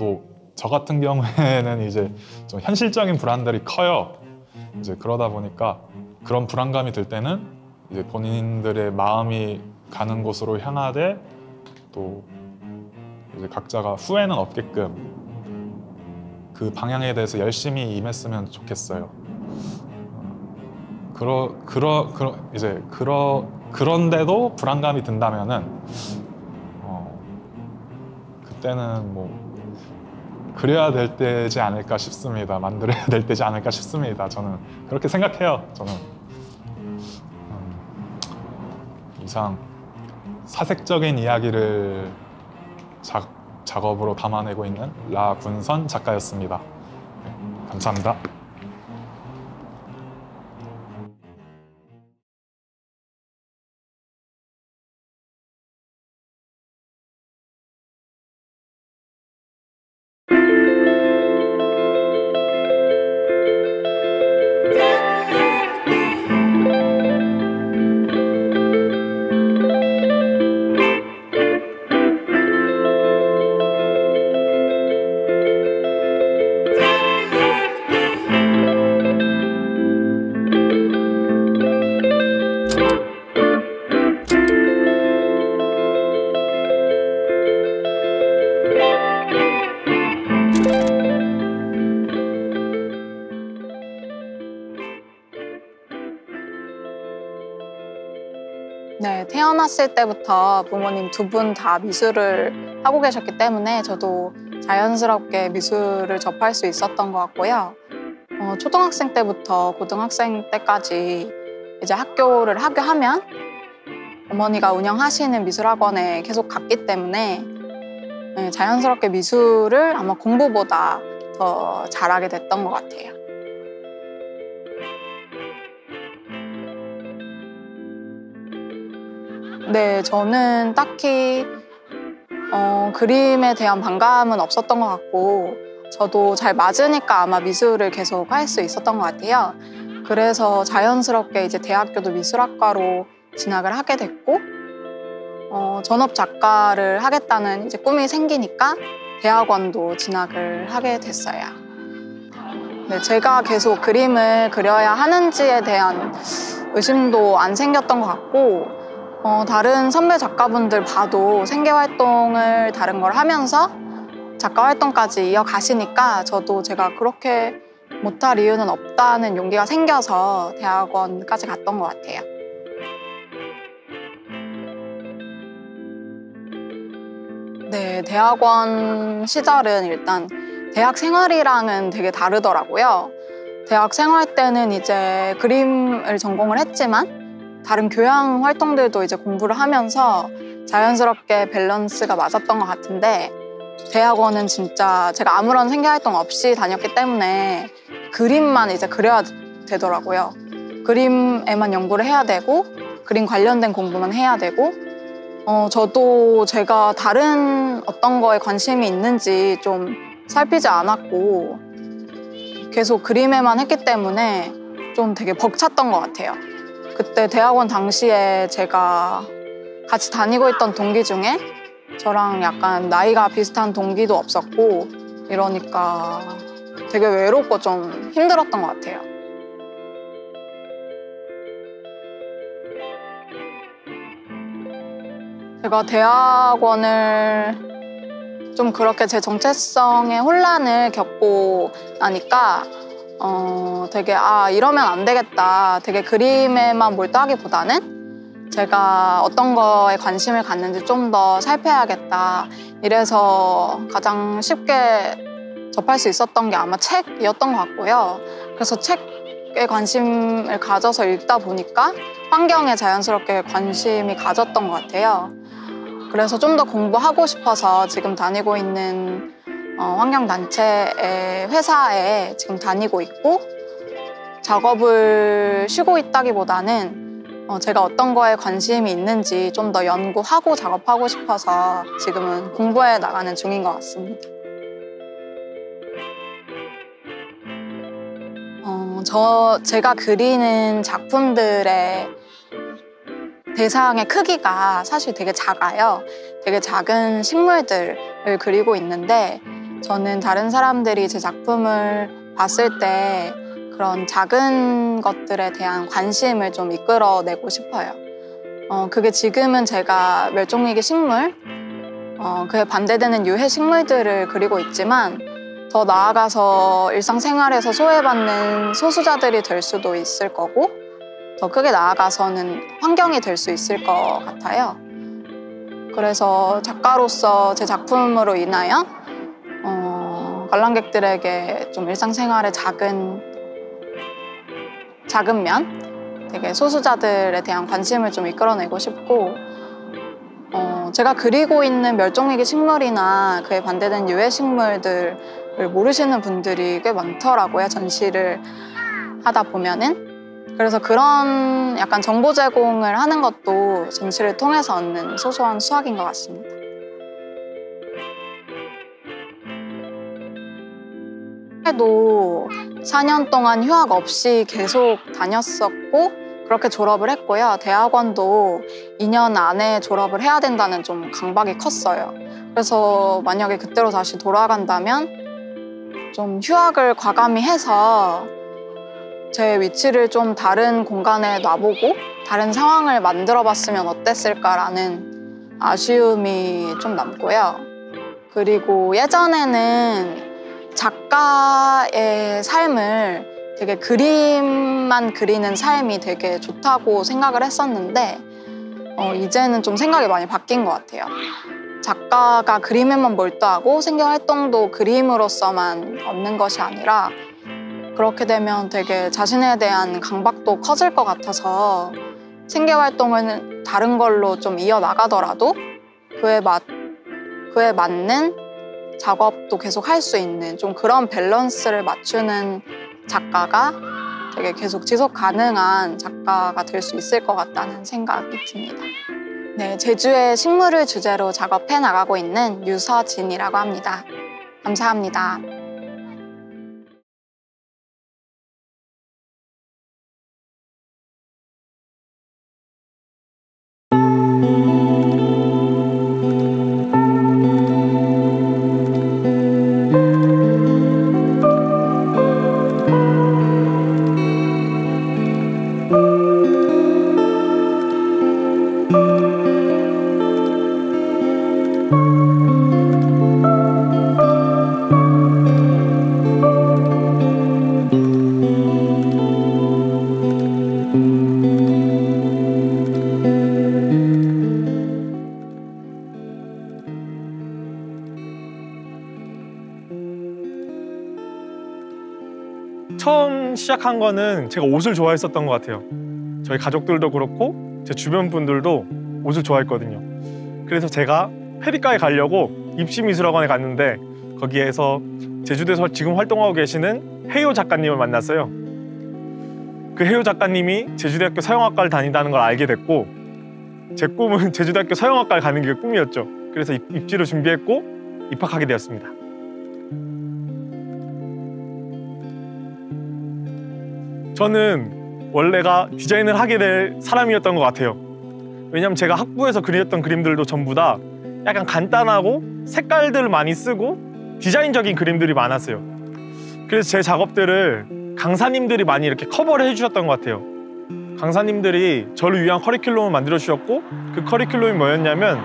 같은 경우에는 이제 좀 현실적인 불안들이 커요. 이제 그러다 보니까 그런 불안감이 들 때는 이제 본인들의 마음이 가는 곳으로 향하되 또 이제 각자가 후회는 없게끔 그 방향에 대해서 열심히 임했으면 좋겠어요. 그런데도 불안감이 든다면은 그때는 뭐 그래야 될 때지 않을까 싶습니다. 만들어야 될 때지 않을까 싶습니다. 저는 그렇게 생각해요. 저는 이상 사색적인 이야기를 작업으로 담아내고 있는 라군선 작가였습니다. 네, 감사합니다. 네, 태어났을 때부터 부모님 두 분 다 미술을 하고 계셨기 때문에 저도 자연스럽게 미술을 접할 수 있었던 것 같고요. 초등학생 때부터 고등학생 때까지 이제 학교를 하면 어머니가 운영하시는 미술학원에 계속 갔기 때문에 네, 자연스럽게 미술을 아마 공부보다 더 잘하게 됐던 것 같아요. 네, 저는 딱히 그림에 대한 반감은 없었던 것 같고 저도 잘 맞으니까 아마 미술을 계속 할 수 있었던 것 같아요. 그래서 자연스럽게 이제 대학교도 미술학과로 진학을 하게 됐고 전업 작가를 하겠다는 이제 꿈이 생기니까 대학원도 진학을 하게 됐어요. 네, 제가 계속 그림을 그려야 하는지에 대한 의심도 안 생겼던 것 같고 다른 선배 작가분들 봐도 생계 활동을 다른 걸 하면서 작가 활동까지 이어가시니까 저도 제가 그렇게 못할 이유는 없다는 용기가 생겨서 대학원까지 갔던 것 같아요. 네, 대학원 시절은 일단 대학 생활이랑은 되게 다르더라고요. 대학 생활 때는 이제 그림을 전공을 했지만 다른 교양 활동들도 이제 공부를 하면서 자연스럽게 밸런스가 맞았던 것 같은데 대학원은 진짜 제가 아무런 생계 활동 없이 다녔기 때문에 그림만 이제 그려야 되더라고요. 그림에만 연구를 해야 되고 그림 관련된 공부만 해야 되고 저도 제가 다른 어떤 거에 관심이 있는지 좀 살피지 않았고 계속 그림에만 했기 때문에 좀 되게 벅찼던 것 같아요. 그때 대학원 당시에 제가 같이 다니고 있던 동기 중에 저랑 약간 나이가 비슷한 동기도 없었고 이러니까 되게 외롭고 좀 힘들었던 것 같아요. 제가 대학원을 좀 그렇게 제 정체성의 혼란을 겪고 나니까 되게 이러면 안 되겠다. 되게 그림에만 몰두하기보다는 제가 어떤 거에 관심을 갖는지 좀 더 살펴야겠다. 이래서 가장 쉽게 접할 수 있었던 게 아마 책이었던 것 같고요. 그래서 책에 관심을 가져서 읽다 보니까 환경에 자연스럽게 관심이 가졌던 것 같아요. 그래서 좀 더 공부하고 싶어서 지금 다니고 있는 환경단체의 회사에 지금 다니고 있고 작업을 쉬고 있다기보다는 제가 어떤 거에 관심이 있는지 좀 더 연구하고 작업하고 싶어서 지금은 공부해 나가는 중인 것 같습니다. 제가 그리는 작품들의 대상의 크기가 사실 되게 작아요. 되게 작은 식물들을 그리고 있는데 저는 다른 사람들이 제 작품을 봤을 때 그런 작은 것들에 대한 관심을 좀 이끌어내고 싶어요. 그게 지금은 제가 멸종위기 식물, 그에 반대되는 유해 식물들을 그리고 있지만 더 나아가서 일상생활에서 소외받는 소수자들이 될 수도 있을 거고 더 크게 나아가서는 환경이 될 수 있을 것 같아요. 그래서 작가로서 제 작품으로 인하여 관람객들에게 좀 일상생활의 작은 면, 되게 소수자들에 대한 관심을 좀 이끌어내고 싶고 제가 그리고 있는 멸종위기 식물이나 그에 반대되는 유해 식물들을 모르시는 분들이 꽤 많더라고요. 전시를 하다 보면은. 그래서 그런 약간 정보 제공을 하는 것도 전시를 통해서 얻는 소소한 수확인 것 같습니다. 해도 4년 동안 휴학 없이 계속 다녔었고 그렇게 졸업을 했고요. 대학원도 2년 안에 졸업을 해야 된다는 좀 강박이 컸어요. 그래서 만약에 그때로 다시 돌아간다면 좀 휴학을 과감히 해서 제 위치를 좀 다른 공간에 놔보고 다른 상황을 만들어봤으면 어땠을까라는 아쉬움이 좀 남고요. 그리고 예전에는 작가의 삶을 되게 그림만 그리는 삶이 되게 좋다고 생각을 했었는데 이제는 좀 생각이 많이 바뀐 것 같아요. 작가가 그림에만 몰두하고 생계 활동도 그림으로서만 얻는 것이 아니라 그렇게 되면 되게 자신에 대한 강박도 커질 것 같아서 생계 활동을 다른 걸로 좀 이어나가더라도 그에 맞는 작업도 계속 할 수 있는 좀 그런 밸런스를 맞추는 작가가 되게 계속 지속 가능한 작가가 될 수 있을 것 같다는 생각이 듭니다. 네, 제주의 식물을 주제로 작업해 나가고 있는 유서진이라고 합니다. 감사합니다. 처음 시작한 거는 제가 옷을 좋아했었던 것 같아요. 저희 가족들도 그렇고 제 주변 분들도 옷을 좋아했거든요. 그래서 제가 페리카에 가려고 입시미술학원에 갔는데 거기에서 제주도에서 지금 활동하고 계시는 해요 작가님을 만났어요. 그 해요 작가님이 제주대학교 서영학과를 다닌다는 걸 알게 됐고 제 꿈은 제주대학교 서영학과를 가는 게 꿈이었죠. 그래서 입시를 준비했고 입학하게 되었습니다. 저는 원래가 디자인을 하게 될 사람이었던 것 같아요. 왜냐면 제가 학부에서 그렸던 그림들도 전부 다 약간 간단하고 색깔들을 많이 쓰고 디자인적인 그림들이 많았어요. 그래서 제 작업들을 강사님들이 많이 이렇게 커버를 해주셨던 것 같아요. 강사님들이 저를 위한 커리큘럼을 만들어 주셨고 그 커리큘럼이 뭐였냐면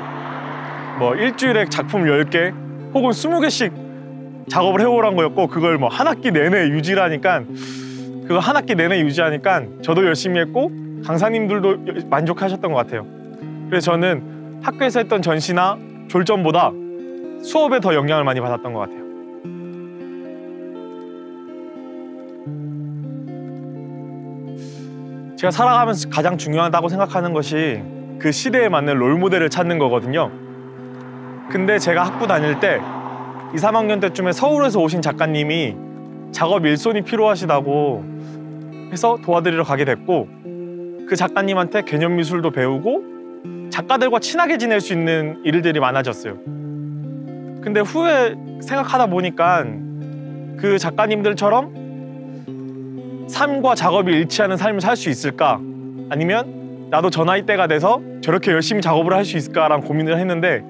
뭐 일주일에 작품 10개 혹은 20개씩 작업을 해오란 거였고 그걸 뭐 한 학기 내내 유지하니까 그거 한 학기 내내 유지하니까 저도 열심히 했고 강사님들도 만족하셨던 것 같아요. 그래서 저는 학교에서 했던 전시나 졸전보다 수업에 더 영향을 많이 받았던 것 같아요. 제가 살아가면서 가장 중요하다고 생각하는 것이 그 시대에 맞는 롤모델을 찾는 거거든요. 근데 제가 학부 다닐 때 2, 3학년 때쯤에 서울에서 오신 작가님이 작업 일손이 필요하시다고 해서 도와드리러 가게 됐고 그 작가님한테 개념 미술도 배우고 작가들과 친하게 지낼 수 있는 일들이 많아졌어요. 근데 후에 생각하다 보니까 그 작가님들처럼 삶과 작업이 일치하는 삶을 살 수 있을까? 아니면 나도 저 나이 때가 돼서 저렇게 열심히 작업을 할 수 있을까라는 고민을 했는데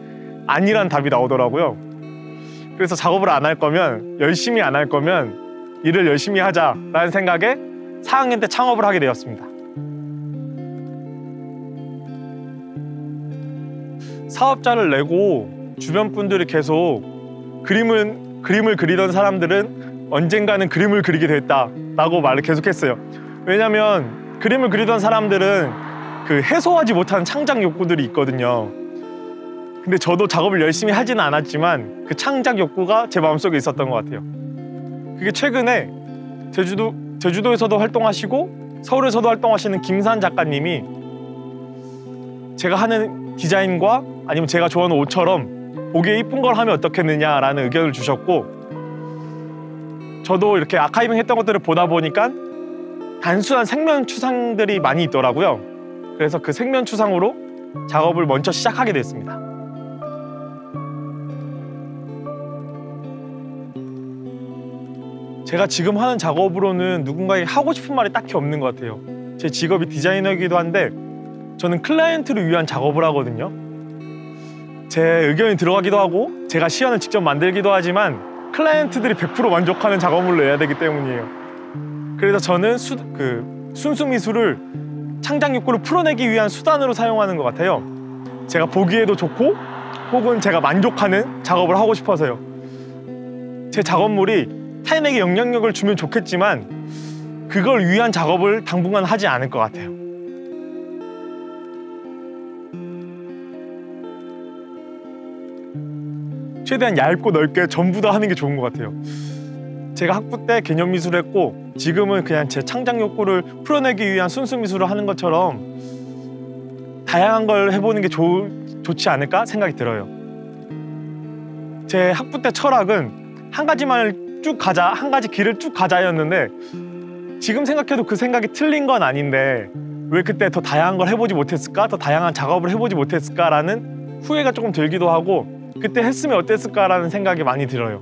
아니란 답이 나오더라고요. 그래서 작업을 안 할 거면 열심히 안 할 거면 일을 열심히 하자라는 생각에 4학년 때 창업을 하게 되었습니다. 사업자를 내고 주변 분들이 계속 그림을 그리던 사람들은 언젠가는 그림을 그리게 됐다라고 말을 계속했어요. 왜냐면 그림을 그리던 사람들은 그 해소하지 못한 창작 욕구들이 있거든요. 근데 저도 작업을 열심히 하지는 않았지만 그 창작 욕구가 제 마음속에 있었던 것 같아요. 그게 최근에 제주도에서도 활동하시고 서울에서도 활동하시는 김산 작가님이 제가 하는 디자인과 아니면 제가 좋아하는 옷처럼 보기에 이쁜 걸 하면 어떻겠느냐라는 의견을 주셨고 저도 이렇게 아카이빙 했던 것들을 보다 보니까 단순한 색면 추상들이 많이 있더라고요. 그래서 그 색면 추상으로 작업을 먼저 시작하게 됐습니다. 제가 지금 하는 작업으로는 누군가에게 하고 싶은 말이 딱히 없는 것 같아요. 제 직업이 디자이너이기도 한데 저는 클라이언트를 위한 작업을 하거든요. 제 의견이 들어가기도 하고 제가 시연을 직접 만들기도 하지만 클라이언트들이 100% 만족하는 작업물로 내야 되기 때문이에요. 그래서 저는 순수 미술을 창작 욕구를 풀어내기 위한 수단으로 사용하는 것 같아요. 제가 보기에도 좋고 혹은 제가 만족하는 작업을 하고 싶어서요. 제 작업물이 타인에게 영향력을 주면 좋겠지만 그걸 위한 작업을 당분간 하지 않을 것 같아요. 최대한 얇고 넓게 전부 다 하는 게 좋은 것 같아요. 제가 학부 때 개념 미술을 했고 지금은 그냥 제 창작 욕구를 풀어내기 위한 순수 미술을 하는 것처럼 다양한 걸 해보는 게 좋지 않을까 생각이 들어요. 제 학부 때 철학은 한 가지만을 쭉 가자, 한 가지 길을 쭉 가자였는데 지금 생각해도 그 생각이 틀린 건 아닌데 왜 그때 더 다양한 걸 해보지 못했을까? 더 다양한 작업을 해보지 못했을까라는 후회가 조금 들기도 하고 그때 했으면 어땠을까라는 생각이 많이 들어요.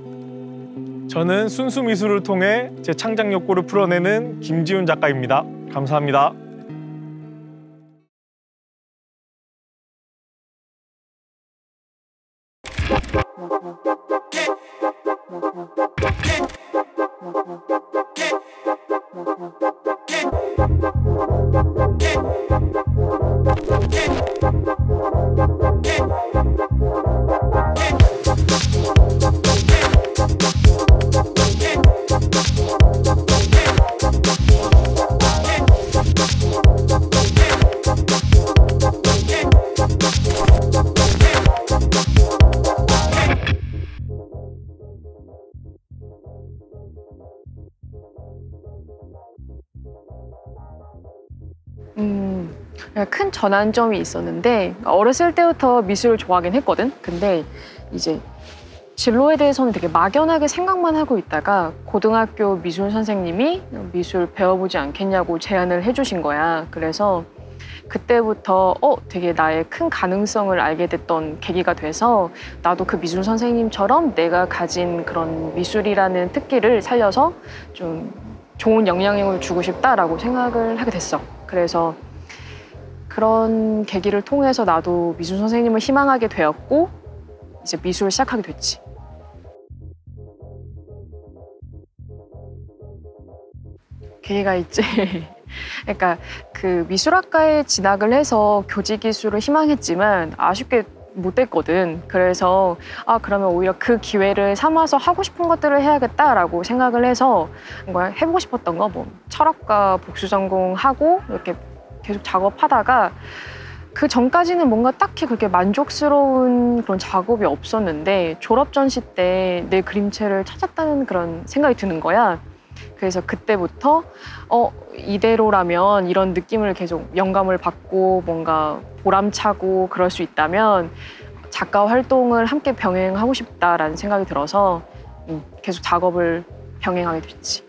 저는 순수 미술을 통해 제 창작 욕구를 풀어내는 김지훈 작가입니다. 감사합니다. 큰 전환점이 있었는데 어렸을 때부터 미술을 좋아하긴 했거든. 근데 이제 진로에 대해서는 되게 막연하게 생각만 하고 있다가 고등학교 미술 선생님이 미술 배워보지 않겠냐고 제안을 해주신 거야. 그래서 그때부터 되게 나의 큰 가능성을 알게 됐던 계기가 돼서 나도 그 미술 선생님처럼 내가 가진 그런 미술이라는 특기를 살려서 좀 좋은 영향력을 주고 싶다라고 생각을 하게 됐어. 그래서 그런 계기를 통해서 나도 미술 선생님을 희망하게 되었고 이제 미술을 시작하게 됐지. 계기가 있지. 그러니까 그 미술학과에 진학을 해서 교직이수를 희망했지만 아쉽게 못 됐거든. 그래서 그러면 오히려 그 기회를 삼아서 하고 싶은 것들을 해야겠다라고 생각을 해서 뭔가 해보고 싶었던 거 뭐 철학과 복수 전공하고 이렇게 계속 작업하다가 그 전까지는 뭔가 딱히 그렇게 만족스러운 그런 작업이 없었는데 졸업 전시 때 내 그림체를 찾았다는 그런 생각이 드는 거야. 그래서 그때부터 이대로라면 이런 느낌을 계속 영감을 받고 뭔가 보람차고 그럴 수 있다면 작가 활동을 함께 병행하고 싶다라는 생각이 들어서 계속 작업을 병행하게 됐지.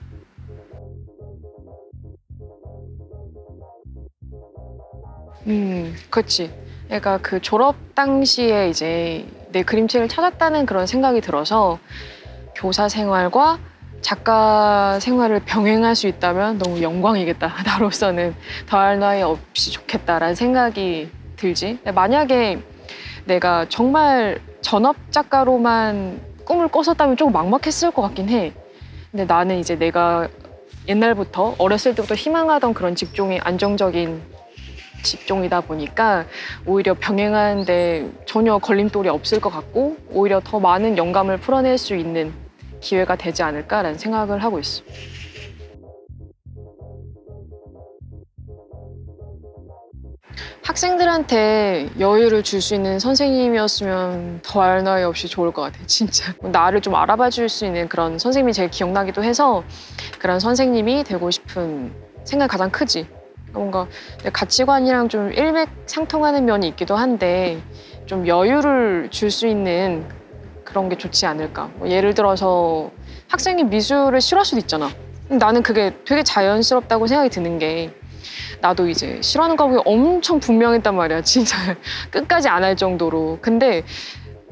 그렇지. 그러니까 그 졸업 당시에 이제 내 그림체를 찾았다는 그런 생각이 들어서 교사 생활과 작가 생활을 병행할 수 있다면 너무 영광이겠다. 나로서는 더할 나위 없이 좋겠다라는 생각이 들지. 만약에 내가 정말 전업 작가로만 꿈을 꿨었다면 조금 막막했을 것 같긴 해. 근데 나는 이제 내가 옛날부터 어렸을 때부터 희망하던 그런 직종이 안정적인 직종이다 보니까 오히려 병행하는데 전혀 걸림돌이 없을 것 같고 오히려 더 많은 영감을 풀어낼 수 있는 기회가 되지 않을까라는 생각을 하고 있어. 학생들한테 여유를 줄 수 있는 선생님이었으면 더할 나위 없이 좋을 것 같아, 진짜. 나를 좀 알아봐 줄 수 있는 그런 선생님이 제일 기억나기도 해서 그런 선생님이 되고 싶은 생각이 가장 크지. 뭔가 가치관이랑 좀 일맥상통하는 면이 있기도 한데 좀 여유를 줄 수 있는 그런 게 좋지 않을까. 예를 들어서 학생이 미술을 싫어할 수도 있잖아. 나는 그게 되게 자연스럽다고 생각이 드는 게 나도 이제 싫어하는 과목이 엄청 분명했단 말이야. 진짜 끝까지 안 할 정도로. 근데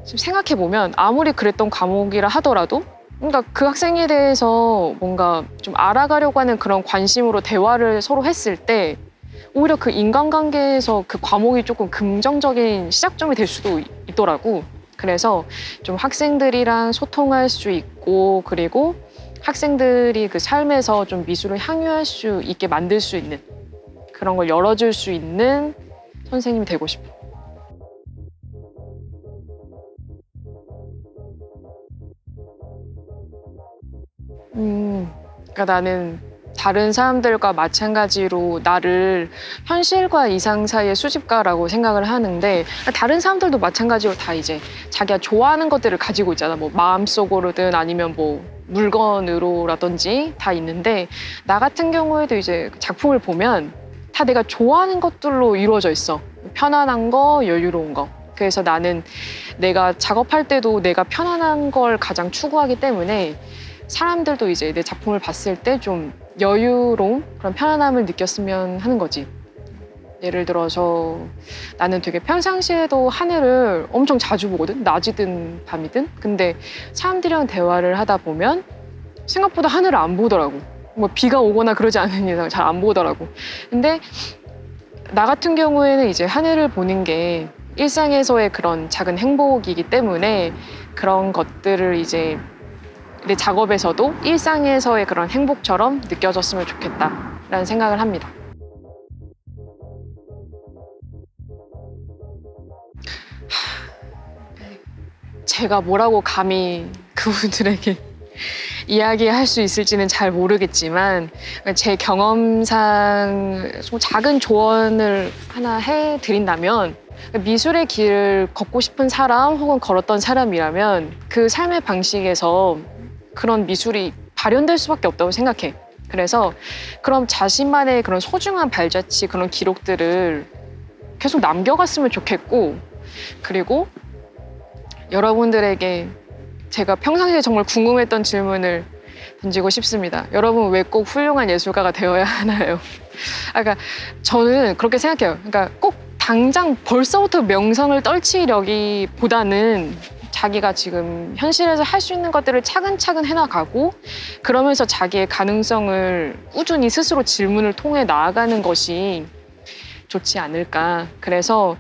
지금 생각해보면 아무리 그랬던 과목이라 하더라도 그러니까 그 학생에 대해서 뭔가 좀 알아가려고 하는 그런 관심으로 대화를 서로 했을 때 오히려 그 인간관계에서 그 과목이 조금 긍정적인 시작점이 될 수도 있더라고. 그래서 좀 학생들이랑 소통할 수 있고 그리고 학생들이 그 삶에서 좀 미술을 향유할 수 있게 만들 수 있는 그런 걸 열어줄 수 있는 선생님이 되고 싶어. 그러니까 나는 다른 사람들과 마찬가지로 나를 현실과 이상 사이의 수집가라고 생각을 하는데 다른 사람들도 마찬가지로 다 이제 자기가 좋아하는 것들을 가지고 있잖아. 뭐 마음속으로든 아니면 뭐 물건으로라든지 다 있는데 나 같은 경우에도 이제 작품을 보면 다 내가 좋아하는 것들로 이루어져 있어. 편안한 거, 여유로운 거. 그래서 나는 내가 작업할 때도 내가 편안한 걸 가장 추구하기 때문에 사람들도 이제 내 작품을 봤을 때 좀 여유로움, 그런 편안함을 느꼈으면 하는 거지. 예를 들어서 나는 되게 평상시에도 하늘을 엄청 자주 보거든. 낮이든 밤이든. 근데 사람들이랑 대화를 하다 보면 생각보다 하늘을 안 보더라고. 뭐 비가 오거나 그러지 않은 이상 잘 안 보더라고. 근데 나 같은 경우에는 이제 하늘을 보는 게 일상에서의 그런 작은 행복이기 때문에 그런 것들을 이제 내 작업에서도 일상에서의 그런 행복처럼 느껴졌으면 좋겠다라는 생각을 합니다. 제가 뭐라고 감히 그분들에게 이야기할 수 있을지는 잘 모르겠지만 제 경험상 작은 조언을 하나 해드린다면 미술의 길을 걷고 싶은 사람 혹은 걸었던 사람이라면 그 삶의 방식에서 그런 미술이 발현될 수밖에 없다고 생각해. 그래서 그럼 자신만의 그런 소중한 발자취, 그런 기록들을 계속 남겨갔으면 좋겠고, 그리고 여러분들에게 제가 평상시에 정말 궁금했던 질문을 던지고 싶습니다. 여러분 왜 꼭 훌륭한 예술가가 되어야 하나요? 그러니까 저는 그렇게 생각해요. 그러니까 꼭 당장 벌써부터 명성을 떨치려기보다는 자기가 지금 현실에서 할 수 있는 것들을 차근차근 해나가고, 그러면서 자기의 가능성을 꾸준히 스스로 질문을 통해 나아가는 것이 좋지 않을까. 그래서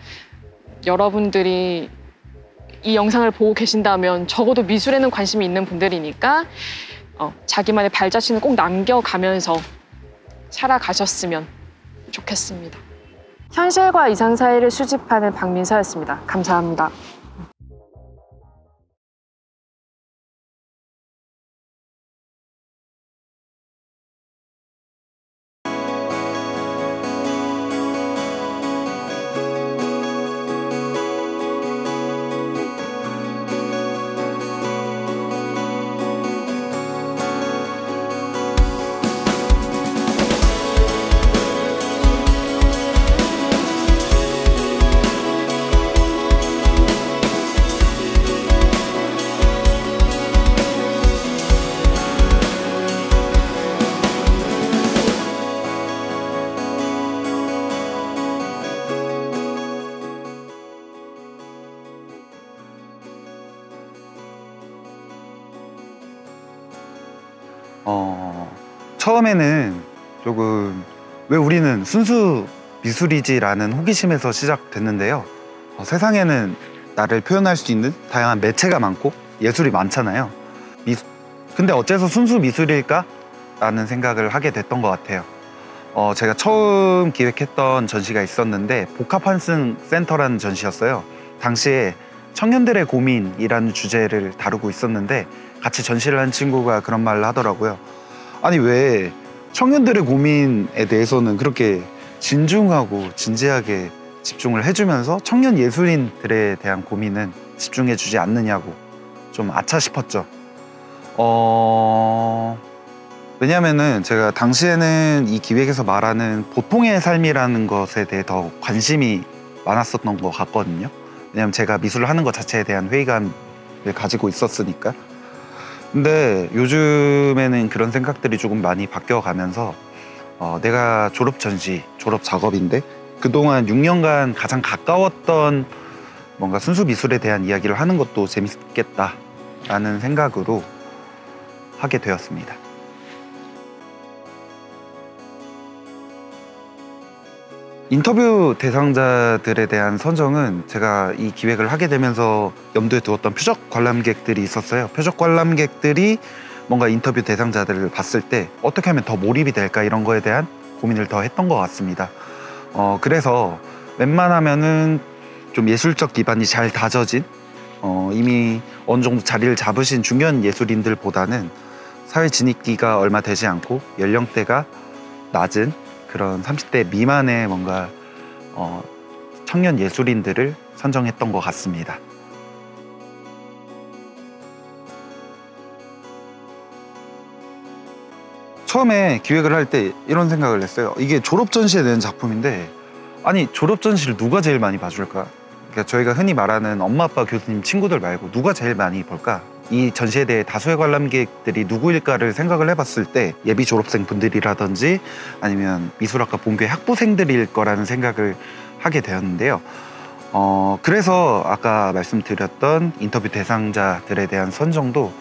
여러분들이 이 영상을 보고 계신다면 적어도 미술에는 관심이 있는 분들이니까 자기만의 발자취는 꼭 남겨가면서 살아가셨으면 좋겠습니다. 현실과 이상 사이를 수집하는 박민서였습니다. 감사합니다. 처음에는 조금 왜 우리는 순수 미술이지라는 호기심에서 시작됐는데요. 세상에는 나를 표현할 수 있는 다양한 매체가 많고 예술이 많잖아요. 근데 어째서 순수 미술일까? 라는 생각을 하게 됐던 것 같아요. 제가 처음 기획했던 전시가 있었는데 복합환승 센터라는 전시였어요. 당시에 청년들의 고민이라는 주제를 다루고 있었는데 같이 전시를 한 친구가 그런 말을 하더라고요. 아니 왜 청년들의 고민에 대해서는 그렇게 진중하고 진지하게 집중을 해주면서 청년 예술인들에 대한 고민은 집중해주지 않느냐고 좀 아차 싶었죠. 왜냐면은 제가 당시에는 이 기획에서 말하는 보통의 삶이라는 것에 대해 더 관심이 많았었던 것 같거든요. 왜냐면 제가 미술을 하는 것 자체에 대한 회의감을 가지고 있었으니까. 근데 요즘에는 그런 생각들이 조금 많이 바뀌어가면서 내가 졸업 전시, 졸업 작업인데 그동안 6년간 가장 가까웠던 뭔가 순수 미술에 대한 이야기를 하는 것도 재밌겠다라는 생각으로 하게 되었습니다. 인터뷰 대상자들에 대한 선정은 제가 이 기획을 하게 되면서 염두에 두었던 표적 관람객들이 있었어요. 표적 관람객들이 뭔가 인터뷰 대상자들을 봤을 때 어떻게 하면 더 몰입이 될까 이런 거에 대한 고민을 더 했던 것 같습니다. 그래서 웬만하면은 좀 예술적 기반이 잘 다져진 이미 어느 정도 자리를 잡으신 중년 예술인들보다는 사회 진입기가 얼마 되지 않고 연령대가 낮은 그런 30대 미만의 뭔가 청년 예술인들을 선정했던 것 같습니다. 처음에 기획을 할 때 이런 생각을 했어요. 이게 졸업 전시에 낸 작품인데 아니 졸업 전시를 누가 제일 많이 봐줄까? 그러니까 저희가 흔히 말하는 엄마 아빠 교수님 친구들 말고 누가 제일 많이 볼까? 이 전시에 대해 다수의 관람객들이 누구일까를 생각을 해봤을 때 예비 졸업생 분들이라든지 아니면 미술학과 본교의 학부생들일 거라는 생각을 하게 되었는데요. 그래서 아까 말씀드렸던 인터뷰 대상자들에 대한 선정도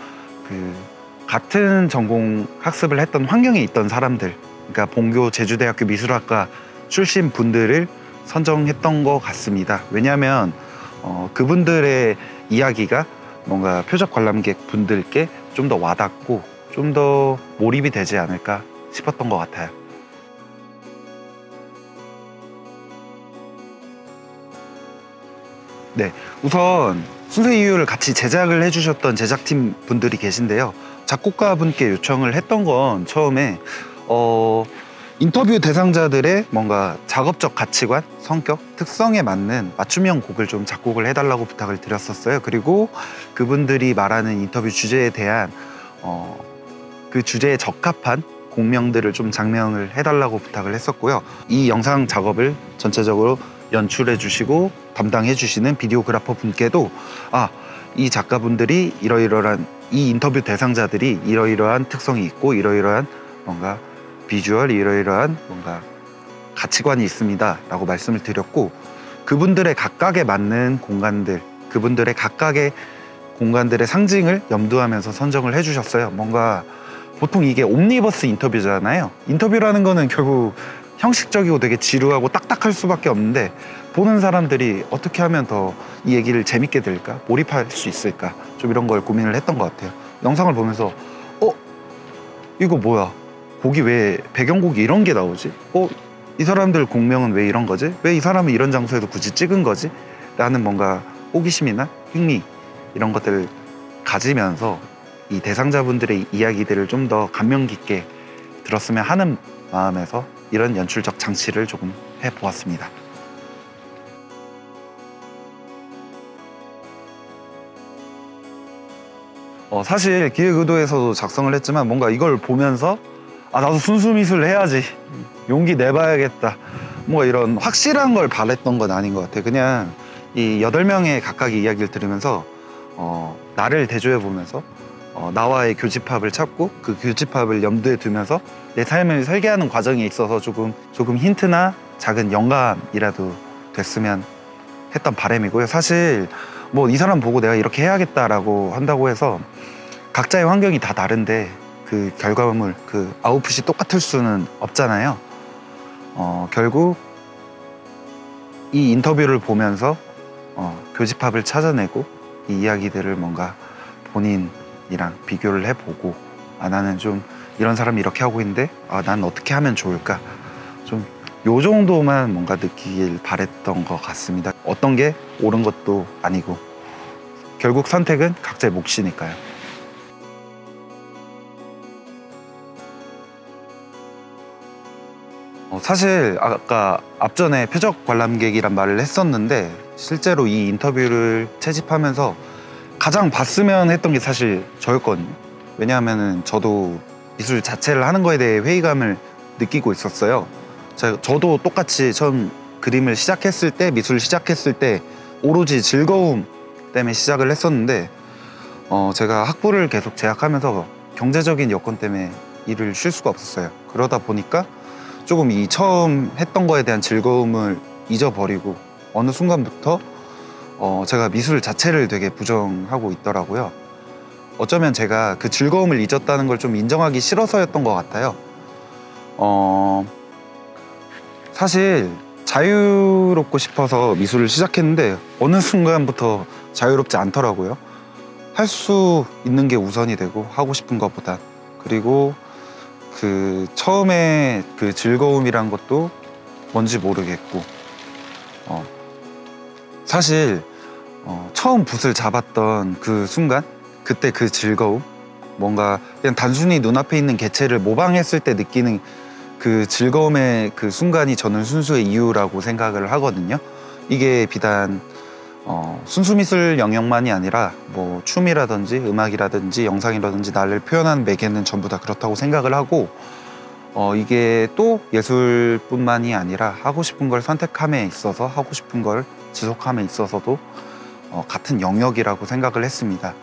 같은 전공 학습을 했던 환경에 있던 사람들, 그러니까 본교 제주대학교 미술학과 출신 분들을 선정했던 것 같습니다. 왜냐하면 그분들의 이야기가 뭔가 표적 관람객 분들께 좀 더 와닿고 좀 더 몰입이 되지 않을까 싶었던 것 같아요. 네, 우선 순서 이유를 같이 제작을 해주셨던 제작팀 분들이 계신데요. 작곡가 분께 요청을 했던 건 처음에 인터뷰 대상자들의 뭔가 작업적 가치관, 성격, 특성에 맞는 맞춤형 곡을 좀 작곡을 해달라고 부탁을 드렸었어요. 그리고 그분들이 말하는 인터뷰 주제에 대한 그 주제에 적합한 곡명들을 좀 장명을 해달라고 부탁을 했었고요. 이 영상 작업을 전체적으로 연출해 주시고 담당해 주시는 비디오그래퍼 분께도 이 작가분들이 이러이러한 이 인터뷰 대상자들이 이러이러한 특성이 있고 이러이러한 뭔가 비주얼 이러이러한 뭔가 가치관이 있습니다 라고 말씀을 드렸고, 그분들의 각각에 맞는 공간들, 그분들의 각각의 공간들의 상징을 염두하면서 선정을 해주셨어요. 뭔가 보통 이게 옴니버스 인터뷰잖아요. 인터뷰라는 거는 결국 형식적이고 되게 지루하고 딱딱할 수밖에 없는데, 보는 사람들이 어떻게 하면 더 이 얘기를 재밌게 들을까, 몰입할 수 있을까, 좀 이런 걸 고민을 했던 것 같아요. 영상을 보면서 이거 뭐야, 곡이 왜 배경곡이 이런 게 나오지? 이 사람들 공명은 왜 이런 거지? 왜 이 사람은 이런 장소에서 굳이 찍은 거지? 라는 뭔가 호기심이나 흥미, 이런 것들을 가지면서 이 대상자분들의 이야기들을 좀 더 감명 깊게 들었으면 하는 마음에서 이런 연출적 장치를 조금 해보았습니다. 사실 기획의도에서도 작성을 했지만 뭔가 이걸 보면서 나도 순수미술 해야지, 용기 내봐야겠다, 뭔가 이런 확실한 걸 바랬던 건 아닌 것 같아요. 그냥 이 8명의 각각의 이야기를 들으면서 나를 대조해 보면서 나와의 교집합을 찾고 그 교집합을 염두에 두면서 내 삶을 설계하는 과정에 있어서 조금 힌트나 작은 영감이라도 됐으면 했던 바람이고요. 사실 뭐 이 사람 보고 내가 이렇게 해야겠다라고 한다고 해서 각자의 환경이 다 다른데 그 결과물, 그 아웃풋이 똑같을 수는 없잖아요. 결국 이 인터뷰를 보면서 교집합을 찾아내고 이 이야기들을 뭔가 본인이랑 비교를 해보고 나는 좀 이런 사람이 이렇게 하고 있는데 난 어떻게 하면 좋을까, 좀 요 정도만 뭔가 느끼길 바랬던 것 같습니다. 어떤 게 옳은 것도 아니고 결국 선택은 각자의 몫이니까요. 사실 아까 앞전에 표적 관람객이란 말을 했었는데, 실제로 이 인터뷰를 채집하면서 가장 봤으면 했던 게 사실 저였거든요. 왜냐하면 저도 미술 자체를 하는 거에 대해 회의감을 느끼고 있었어요. 저도 똑같이 처음 그림을 시작했을 때, 미술을 시작했을 때 오로지 즐거움 때문에 시작을 했었는데 제가 학부를 계속 재학하면서 경제적인 여건 때문에 일을 쉴 수가 없었어요. 그러다 보니까 조금 이 처음 했던 거에 대한 즐거움을 잊어버리고 어느 순간부터 제가 미술 자체를 되게 부정하고 있더라고요. 어쩌면 제가 그 즐거움을 잊었다는 걸 좀 인정하기 싫어서였던 것 같아요. 사실 자유롭고 싶어서 미술을 시작했는데 어느 순간부터 자유롭지 않더라고요. 할 수 있는 게 우선이 되고 하고 싶은 것보다. 그리고 그 처음에 그 즐거움이란 것도 뭔지 모르겠고 사실 처음 붓을 잡았던 그 순간, 그때 그 즐거움, 뭔가 그냥 단순히 눈앞에 있는 개체를 모방했을 때 느끼는 그 즐거움의 그 순간이 저는 순수의 이유라고 생각을 하거든요. 이게 비단 순수미술 영역만이 아니라 뭐 춤이라든지 음악이라든지 영상이라든지 나를 표현하는 매개는 전부 다 그렇다고 생각을 하고 이게 또 예술뿐만이 아니라 하고 싶은 걸 선택함에 있어서, 하고 싶은 걸 지속함에 있어서도 같은 영역이라고 생각을 했습니다.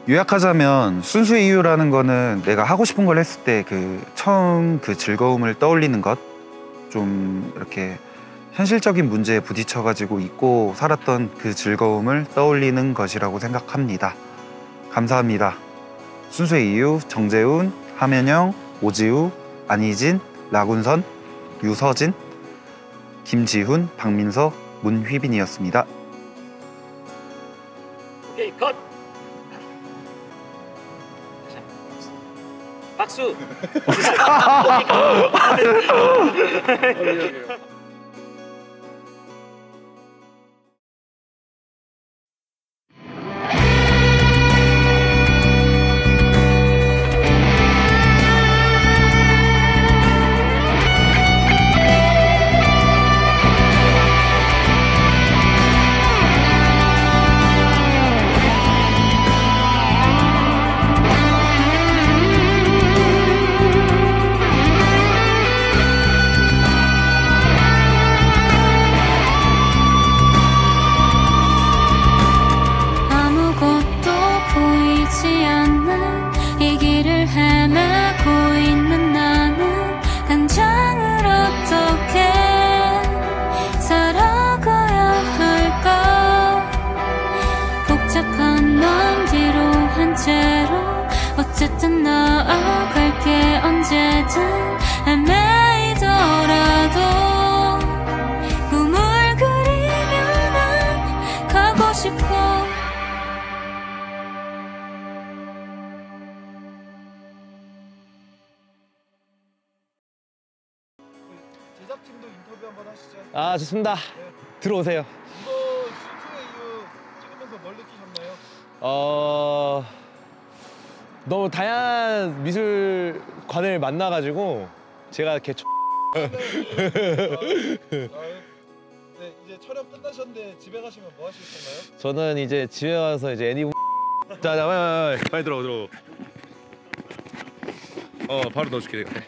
요약하자면 순수의 이유라는 거는 내가 하고 싶은 걸 했을 때 그 처음 그 즐거움을 떠올리는 것, 좀 이렇게 현실적인 문제에 부딪혀가지고 잊고 살았던 그 즐거움을 떠올리는 것이라고 생각합니다. 감사합니다. 순수의 이유, 정재훈, 하면영, 오지우, 안희진, 라군선, 유서진, 김지훈, 박민서, 문휘빈이었습니다. 오케이, 컷! 박수! 어쨌든 나아갈게 언제든 헤매이더라도 꿈을 그리며 난 가고 싶어. 제작팀도 인터뷰 한번 하시죠. 아 좋습니다. 들어오세요. 이거 실패 이후 찍으면서 뭘 느끼셨나요? 너무 다양한 미술관을 만나가지고 제가 개 네, 이제 촬영 끝나셨는데 집에 가시면 뭐 하실 건가요? 저는 이제 집에 와서 이제 애니 자, 빨리 들어. 바로 넣어줄게 내가.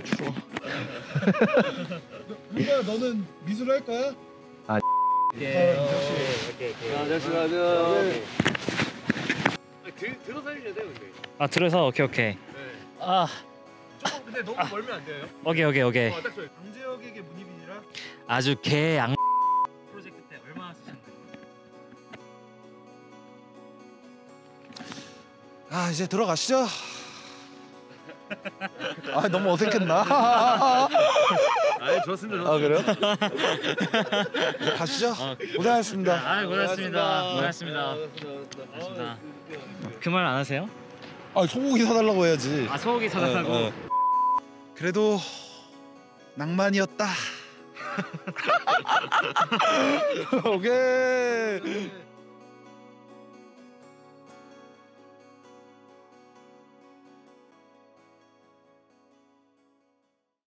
추워. 누가 너는 미술 할 거야? 들어서 해주셔야 돼요 근데. 아 들어서 오케이. 아 조금 근데 너무 멀면 안 돼요. 오케이. 딱 좋아요. 강재혁에게 문희빈이랑 아주 개양 프로젝트 때 얼마나 쓰셨나요? 아 이제 들어가시죠. 아 너무 어색했나? 아 좋습니다. 그래요? 가시죠. 고생하셨습니다. 아 고맙습니다. 그 말 안 하세요? 아 소고기 사달라고 해야지. 아 소고기 사달라고. 그래도 낭만이었다. 오케이.